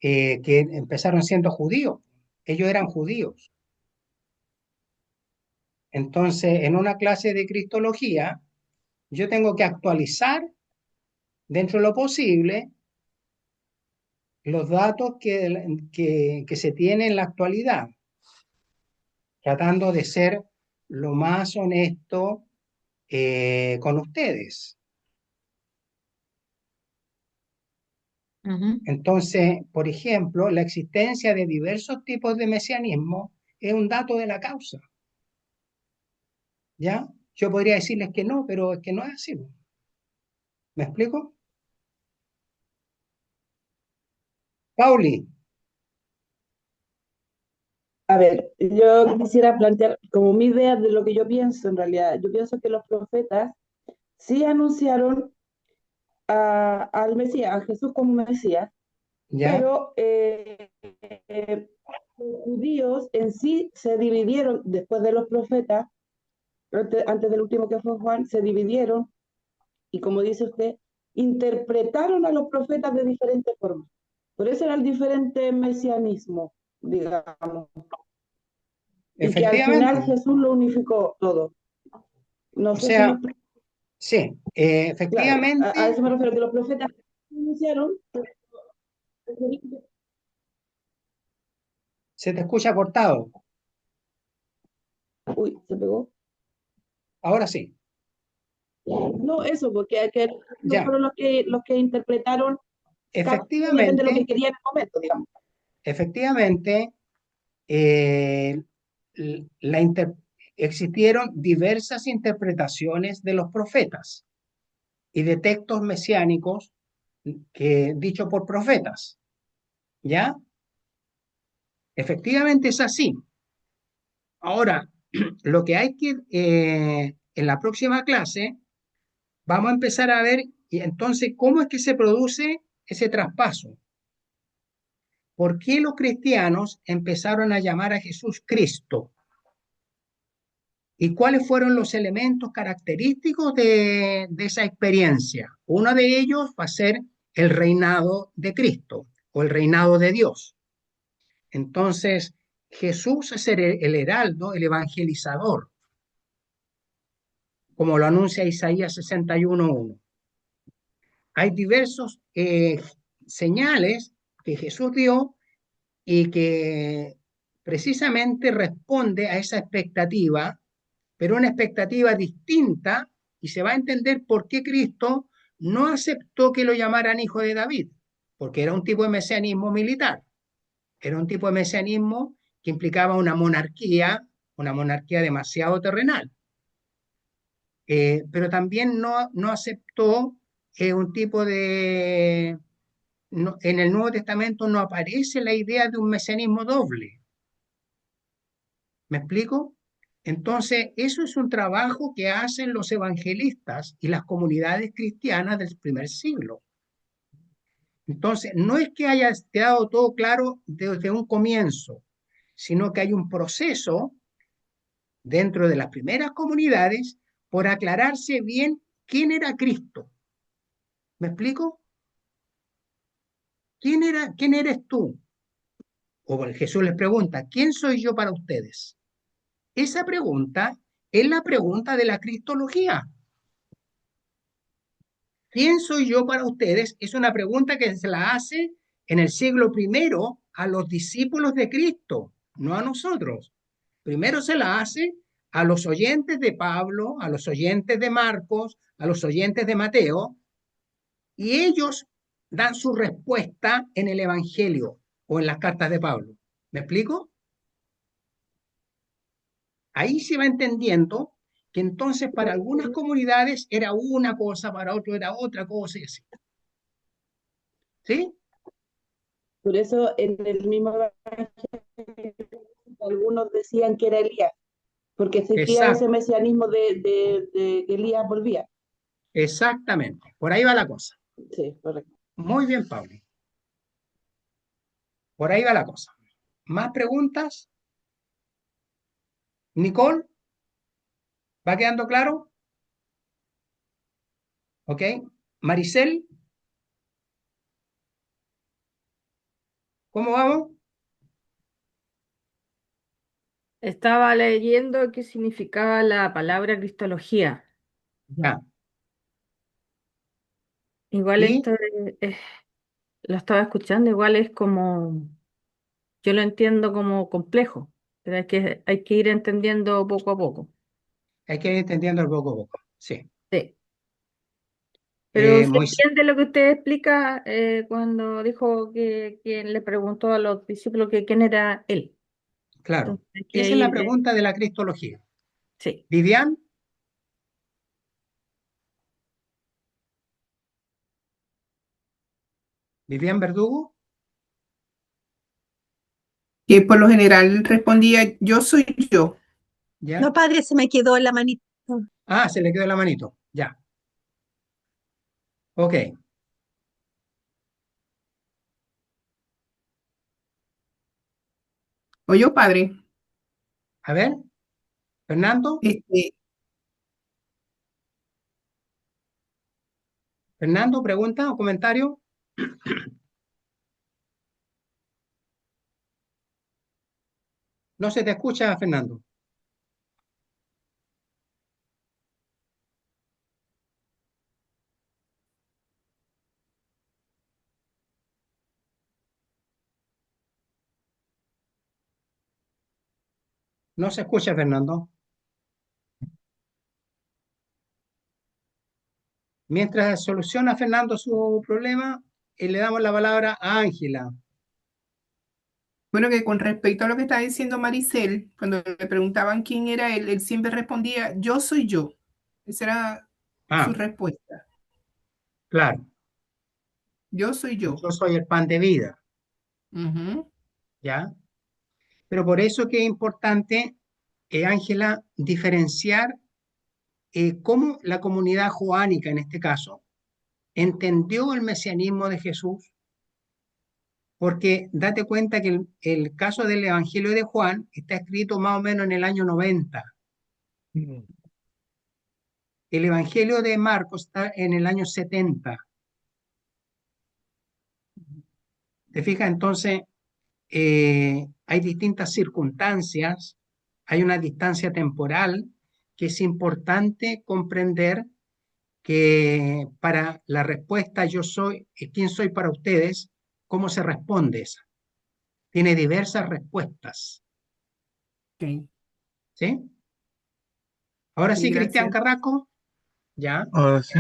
que empezaron siendo judíos. Ellos eran judíos. Entonces, en una clase de cristología, yo tengo que actualizar dentro de lo posible los datos que se tienen en la actualidad, tratando de ser lo más honesto con ustedes. ujú. Entonces, por ejemplo, la existencia de diversos tipos de mesianismo es un dato de la causa, ¿ya? Yo podría decirles que no, pero es que no es así. ¿Me explico? Pauli, A ver, yo quisiera plantear como mi idea de lo que yo pienso en realidad. Yo pienso que los profetas sí anunciaron al Mesías, a Jesús como Mesías, ¿ya? pero los judíos en sí se dividieron después de los profetas, antes del último que fue Juan, se dividieron y como dice usted, interpretaron a los profetas de diferentes formas. Por eso era el diferente mesianismo, digamos, y que al final Efectivamente. Jesús lo unificó todo. No O sé si me sea, explico. sí, Claro, a efectivamente eso me refiero, que los profetas anunciaron. se te escucha cortado. Uy, se pegó. Ahora sí, No, eso, porque no ya, fueron los que interpretaron Cada uno depende de lo que efectivamente, quería en el momento, digamos. efectivamente, eh, la inter- existieron diversas interpretaciones de los profetas y de textos mesiánicos que dicho por profetas, ¿ya? Efectivamente es así. Ahora, lo que hay que, en la próxima clase, vamos a empezar a ver, y entonces, cómo es que se produce ese traspaso. ¿Por qué los cristianos empezaron a llamar a Jesús Cristo? ¿Y cuáles fueron los elementos característicos de esa experiencia? Uno de ellos va a ser el reinado de Cristo o el reinado de Dios. Entonces, Jesús es el heraldo, el evangelizador, como lo anuncia Isaías 61:1. Hay diversos señales que Jesús dio y que precisamente responde a esa expectativa, pero una expectativa distinta, y se va a entender por qué Cristo no aceptó que lo llamaran hijo de David, porque era un tipo de mesianismo militar, era un tipo de mesianismo que implicaba una monarquía demasiado terrenal. Pero también no aceptó un tipo de... en el Nuevo Testamento no aparece la idea de un mesianismo doble. ¿Me explico? Entonces, eso es un trabajo que hacen los evangelistas y las comunidades cristianas del primer siglo. Entonces, no es que haya quedado todo claro desde un comienzo, sino que hay un proceso dentro de las primeras comunidades por aclararse bien quién era Cristo. ¿Me explico? ¿Quién eres tú? O Jesús les pregunta, ¿quién soy yo para ustedes? Esa pregunta es la pregunta de la cristología. ¿Quién soy yo para ustedes? Es una pregunta que se la hace en el siglo primero a los discípulos de Cristo, no a nosotros. Primero se la hace a los oyentes de Pablo, a los oyentes de Marcos, a los oyentes de Mateo, y ellos dan su respuesta en el Evangelio o en las cartas de Pablo. ¿Me explico? Ahí se va entendiendo que entonces para algunas comunidades era una cosa, para otros era otra cosa y así. ¿Sí? Por eso en el mismo evangelio algunos decían que era Elías, porque existía ese Exacto, mesianismo de que Elías volvía. exactamente. Por ahí va la cosa. Sí, correcto. Muy bien, Pablo. Por ahí va la cosa. ¿Más preguntas? Nicole, ¿va quedando claro? ¿Ok? Maricel, ¿cómo vamos? Estaba leyendo qué significaba la palabra cristología. Ya. Igual ¿Y? esto lo estaba escuchando, igual es como, yo lo entiendo como complejo, pero hay que ir entendiendo poco a poco. Hay que ir entendiendo poco a poco. Sí. Sí. Pero se Moisés, entiende lo que usted explica cuando dijo que le preguntó a los discípulos que quién era él. claro. Entonces hay que Esa es la ir, pregunta de la cristología. sí. Vivian, Vivian Verdugo, Que por lo general respondía, yo soy yo. ¿ya? No, padre, se me quedó la manito. Ah, se le quedó la manito. Ya. Ok. O yo, padre. A ver, Fernando, Este, Fernando, pregunta o comentario. No se te escucha, Fernando. No se escucha, Fernando. Mientras soluciona Fernando su problema, le damos la palabra a Ángela. Bueno, que con respecto a lo que está diciendo Maricel, cuando le preguntaban quién era él siempre respondía, yo soy yo. Esa era su Ah, respuesta. claro. Yo soy yo. Yo soy el pan de vida, Ujú. ¿ya? Pero por eso que es importante, Ángela, diferenciar cómo la comunidad joánica, en este caso, entendió el mesianismo de Jesús, porque date cuenta que el caso del Evangelio de Juan está escrito más o menos en el año 90. El Evangelio de Marcos está en el año 70. ¿Te fijas? Entonces, hay distintas circunstancias, hay una distancia temporal que es importante comprender que para la respuesta yo soy, ¿quién soy para ustedes? ¿Cómo se responde esa? Tiene diversas respuestas. Ok. ¿Sí? Ahora Sí, sí, Cristian gracias. Carrasco, ¿ya? Ahora sí.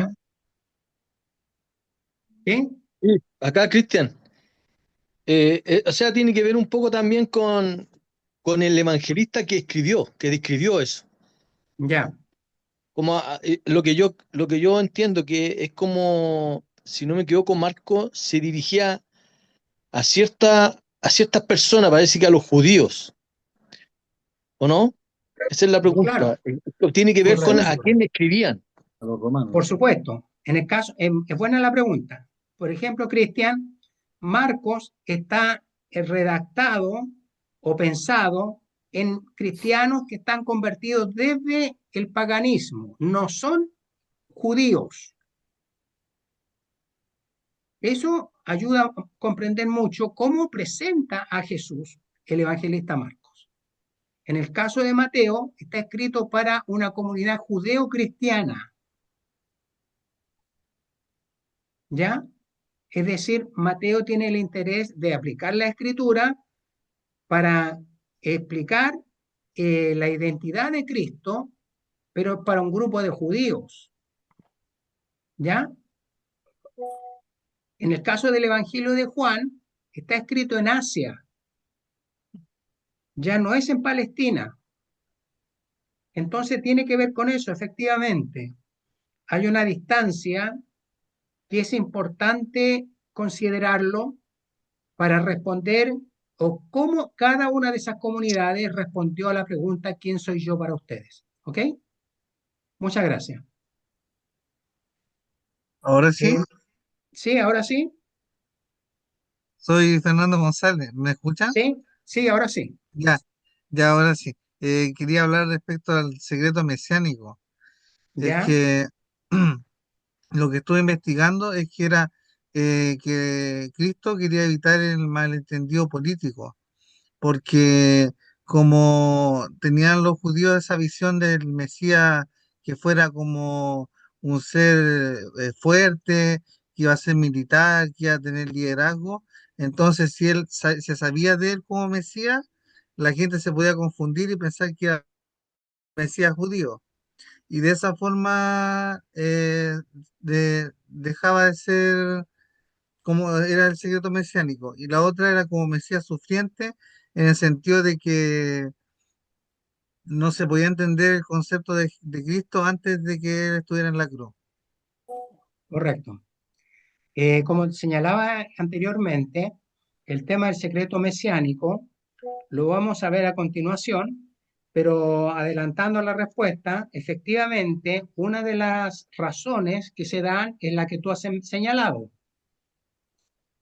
¿Sí? Sí, acá, Cristian. O sea, tiene que ver un poco también con el evangelista que describió eso. Ya. Como lo que yo entiendo que es como, si no me equivoco, Marco se dirigía a ciertas personas, parece que a los judíos, ¿o no? Esa es la Claro, pregunta. Tiene que ver con sí, a quién le escribían. A los romanos. por supuesto. En el caso, es buena la pregunta. Por ejemplo, Cristian, Marcos está redactado o pensado en cristianos que están convertidos desde el paganismo, no son judíos. Eso ayuda a comprender mucho cómo presenta a Jesús el evangelista Marcos. En el caso de Mateo, está escrito para una comunidad judeo-cristiana, ¿ya? Es decir, Mateo tiene el interés de aplicar la escritura para explicar la identidad de Cristo, pero para un grupo de judíos, ¿ya? En el caso del Evangelio de Juan, está escrito en Asia, ya no es en Palestina. Entonces tiene que ver con eso, efectivamente. Hay una distancia que es importante considerarlo para responder o cómo cada una de esas comunidades respondió a la pregunta ¿quién soy yo para ustedes? ¿Ok? Muchas gracias. Ahora sí. Sí, ahora sí. Soy Fernando González. ¿Me escuchan? Sí, sí, ahora sí. Ya, ya, ahora sí. Quería hablar respecto al secreto mesiánico. Es ¿Ya? que lo que estuve investigando es que era que Cristo quería evitar el malentendido político, porque como tenían los judíos esa visión del Mesías que fuera como un ser fuerte, que iba a ser militar, que iba a tener liderazgo, entonces si se sabía de él como Mesías, la gente se podía confundir y pensar que era Mesías judío. Y de esa forma dejaba de ser como era el secreto mesiánico. Y la otra era como Mesías sufriente, en el sentido de que no se podía entender el concepto de Cristo antes de que él estuviera en la cruz. Correcto. Como señalaba anteriormente, el tema del secreto mesiánico lo vamos a ver a continuación, pero adelantando la respuesta, efectivamente, una de las razones que se dan es la que tú has señalado.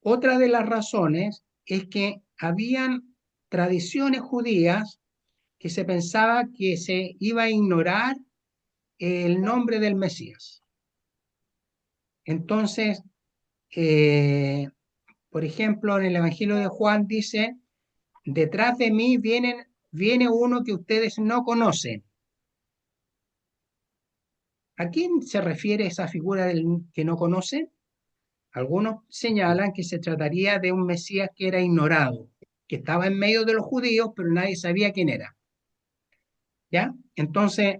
Otra de las razones es que habían tradiciones judías que se pensaba que se iba a ignorar el nombre del Mesías. Entonces, eh, por ejemplo, en el Evangelio de Juan dice, detrás de mí viene uno que ustedes no conocen. ¿A quién se refiere esa figura del que no conocen? Algunos señalan que se trataría de un Mesías que era ignorado, que estaba en medio de los judíos, pero nadie sabía quién era. ¿Ya? Entonces,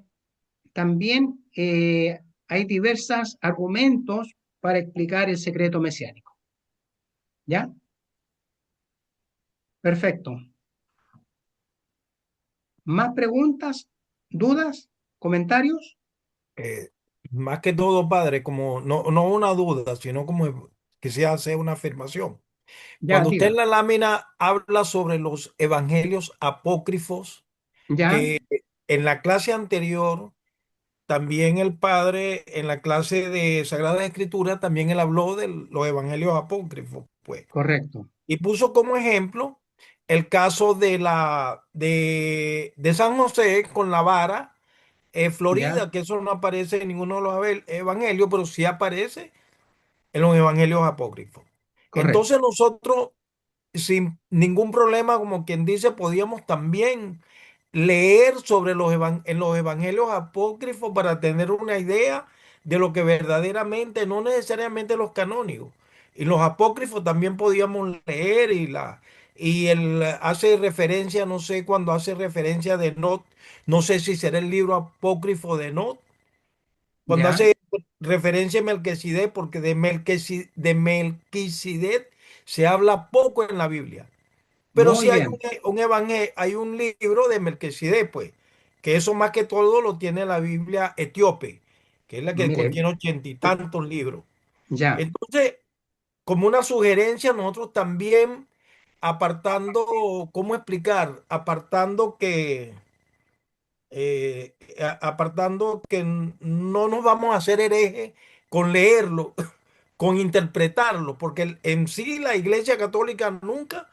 también hay diversos argumentos para explicar el secreto mesiánico. ¿Ya? Perfecto. ¿Más preguntas, dudas, comentarios? Eh, Más que todo, padre, como no una duda, sino como quisiera hacer una afirmación. Ya, Cuando usted en diga. la lámina habla sobre los evangelios apócrifos, Ya, que en la clase anterior, también el padre, en la clase de Sagrada Escritura, también él habló de los evangelios apócrifos, pues. correcto. Y puso como ejemplo el caso de San José con la vara Ya, Florida, que eso no aparece en ninguno de los evangelios, pero sí aparece en los evangelios apócrifos. correcto. Entonces nosotros, sin ningún problema, como quien dice, podíamos también leer sobre en los evangelios apócrifos para tener una idea de lo que verdaderamente, no necesariamente los canónigos. Y los apócrifos también podíamos leer y él hace referencia, no sé, cuando hace referencia de Not, no sé si será el libro apócrifo de Not, cuando Ya, hace referencia a Melquisedec, porque de Melquisedec se habla poco en la Biblia. Pero muy sí hay bien. un evangelio, hay un libro de Melquisedec, pues, que eso más que todo lo tiene la Biblia etíope, que es la que Mire, contiene 80 y tantos libros. ya, Entonces, como una sugerencia, nosotros también apartando, ¿cómo explicar? Apartando que no nos vamos a hacer herejes con leerlo, con interpretarlo, porque en sí la Iglesia Católica nunca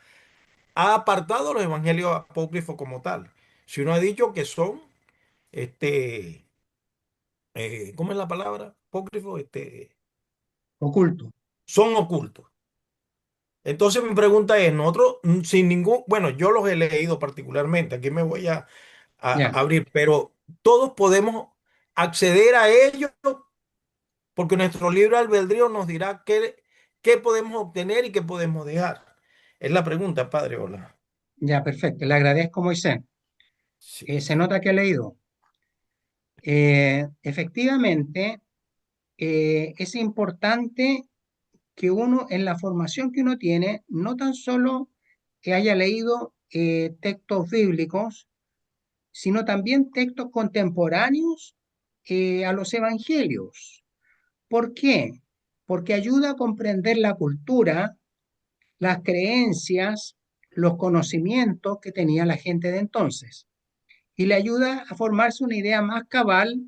ha apartado los evangelios apócrifos como tal. Si uno ha dicho que son, este, ¿cómo es la palabra? Apócrifo, oculto. son ocultos. Entonces mi pregunta es, nosotros sin ningún, bueno, yo los he leído particularmente, aquí me voy a Ya, abrir, pero todos podemos acceder a ellos porque nuestro libre albedrío nos dirá qué podemos obtener y qué podemos dejar. Es la pregunta, padre. Hola. ya, perfecto. Le agradezco, Moisés. Sí. Se nota que ha leído. Efectivamente, es importante que uno, en la formación que uno tiene, no tan solo que haya leído textos bíblicos, sino también textos contemporáneos a los evangelios. ¿Por qué? Porque ayuda a comprender la cultura, las creencias, los conocimientos que tenía la gente de entonces. Y le ayuda a formarse una idea más cabal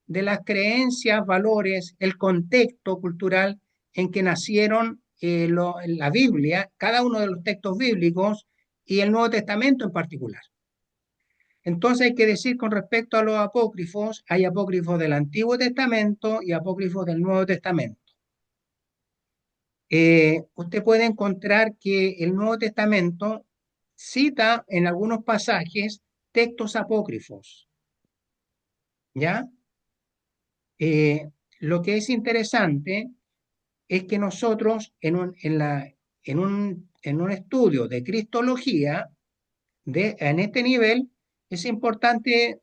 de las creencias, valores, el contexto cultural en que nacieron la Biblia, cada uno de los textos bíblicos y el Nuevo Testamento en particular. Entonces hay que decir con respecto a los apócrifos, hay apócrifos del Antiguo Testamento y apócrifos del Nuevo Testamento. Usted puede encontrar que el Nuevo Testamento cita en algunos pasajes textos apócrifos, ¿ya? Lo que es interesante es que nosotros en un estudio de cristología en este nivel es importante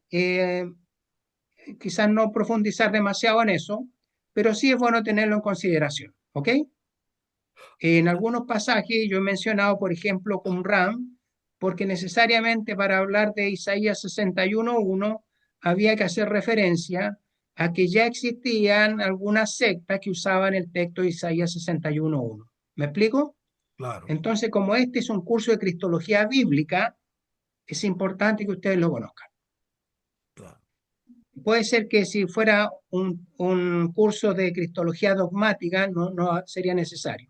quizás no profundizar demasiado en eso, pero sí es bueno tenerlo en consideración, ¿ok? En algunos pasajes yo he mencionado, por ejemplo, Qumran, porque necesariamente para hablar de Isaías 61:1 había que hacer referencia a que ya existían algunas sectas que usaban el texto de Isaías 61:1. ¿Me explico? Claro. Entonces, como este es un curso de cristología bíblica, es importante que ustedes lo conozcan. Puede ser que si fuera un curso de cristología dogmática no sería necesario,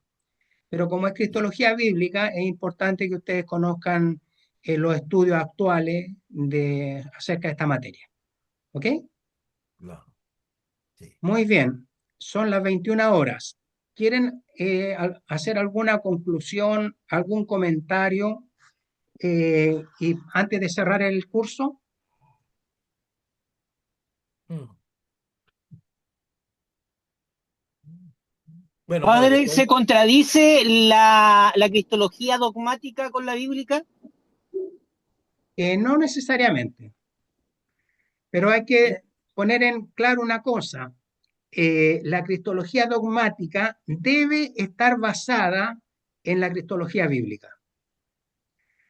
pero como es cristología bíblica, es importante que ustedes conozcan los estudios actuales acerca de esta materia. ¿Ok? Claro. Muy bien, son las 21 horas. ¿Quieren hacer alguna conclusión, algún comentario y antes de cerrar el curso? Bueno, padre, Padre, ¿se contradice la cristología dogmática con la bíblica? No necesariamente, pero hay que poner en claro una cosa. La cristología dogmática debe estar basada en la cristología bíblica.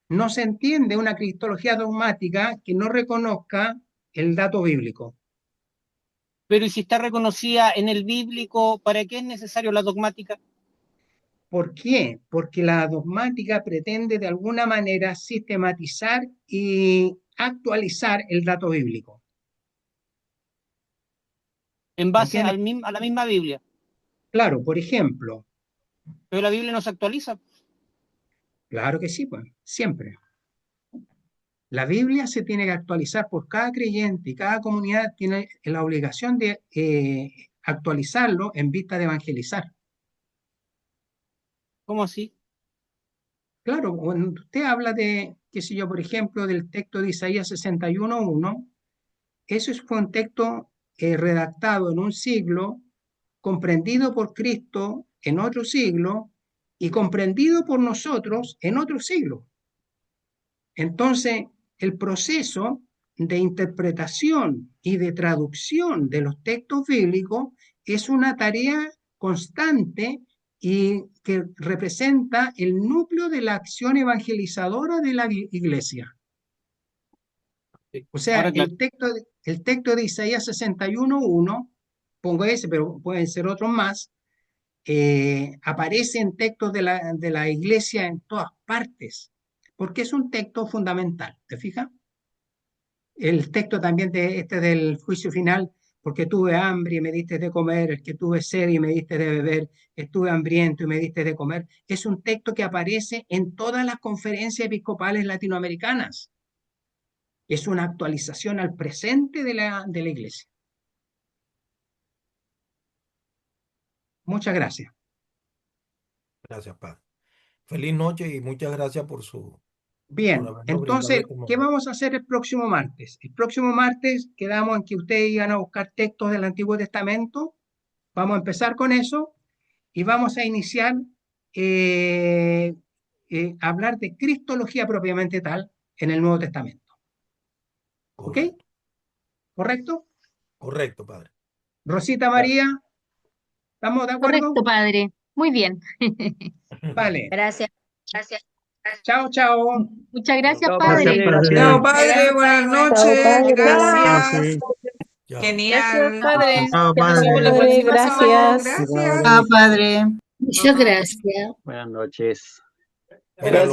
No se entiende una cristología dogmática que no reconozca el dato bíblico. Pero ¿y si está reconocida en el bíblico, para qué es necesario la dogmática? ¿Por qué? Porque la dogmática pretende de alguna manera sistematizar y actualizar el dato bíblico. En base ¿Entiendes? a la misma Biblia. Claro, por ejemplo. Pero la Biblia no se actualiza. Claro que sí, pues, siempre. La Biblia se tiene que actualizar por cada creyente y cada comunidad tiene la obligación de actualizarlo en vista de evangelizar. ¿Cómo así? Claro, cuando usted habla de, qué sé yo, por ejemplo, del texto de Isaías 61:1, eso fue un texto redactado en un siglo, comprendido por Cristo en otro siglo y comprendido por nosotros en otro siglo. Entonces, el proceso de interpretación y de traducción de los textos bíblicos es una tarea constante y que representa el núcleo de la acción evangelizadora de la iglesia. O sea, Ahora, claro, el texto de Isaías 61:1, pongo ese, pero pueden ser otros más, aparece en textos de la iglesia en todas partes, porque es un texto fundamental, ¿te fijas? El texto también del juicio final, porque tuve hambre y me diste de comer, que tuve sed y me diste de beber, estuve hambriento y me diste de comer, es un texto que aparece en todas las conferencias episcopales latinoamericanas. Es una actualización al presente de la iglesia. Muchas gracias. Gracias, padre. Feliz noche y muchas gracias por Bien, habernos entonces, brindado este ¿qué momento. vamos a hacer el próximo martes? El próximo martes quedamos en que ustedes iban a buscar textos del Antiguo Testamento. Vamos a empezar con eso y vamos a iniciar a hablar de cristología propiamente tal en el Nuevo Testamento. ¿Ok? ¿Correcto? Correcto, padre. Rosita María, ¿estamos de acuerdo? Correcto, padre. Muy bien. Vale. Gracias. Gracias. Chao, chao. Muchas gracias, Gracias, padre. padre. Chao, padre, buenas noches. Gracias. Chao. Genial. Padre. Chao, Que nos padre. vemos la Padre, próxima semana. gracias. Gracias. Ah, padre. Muchas gracias. Buenas noches. Buenas noches.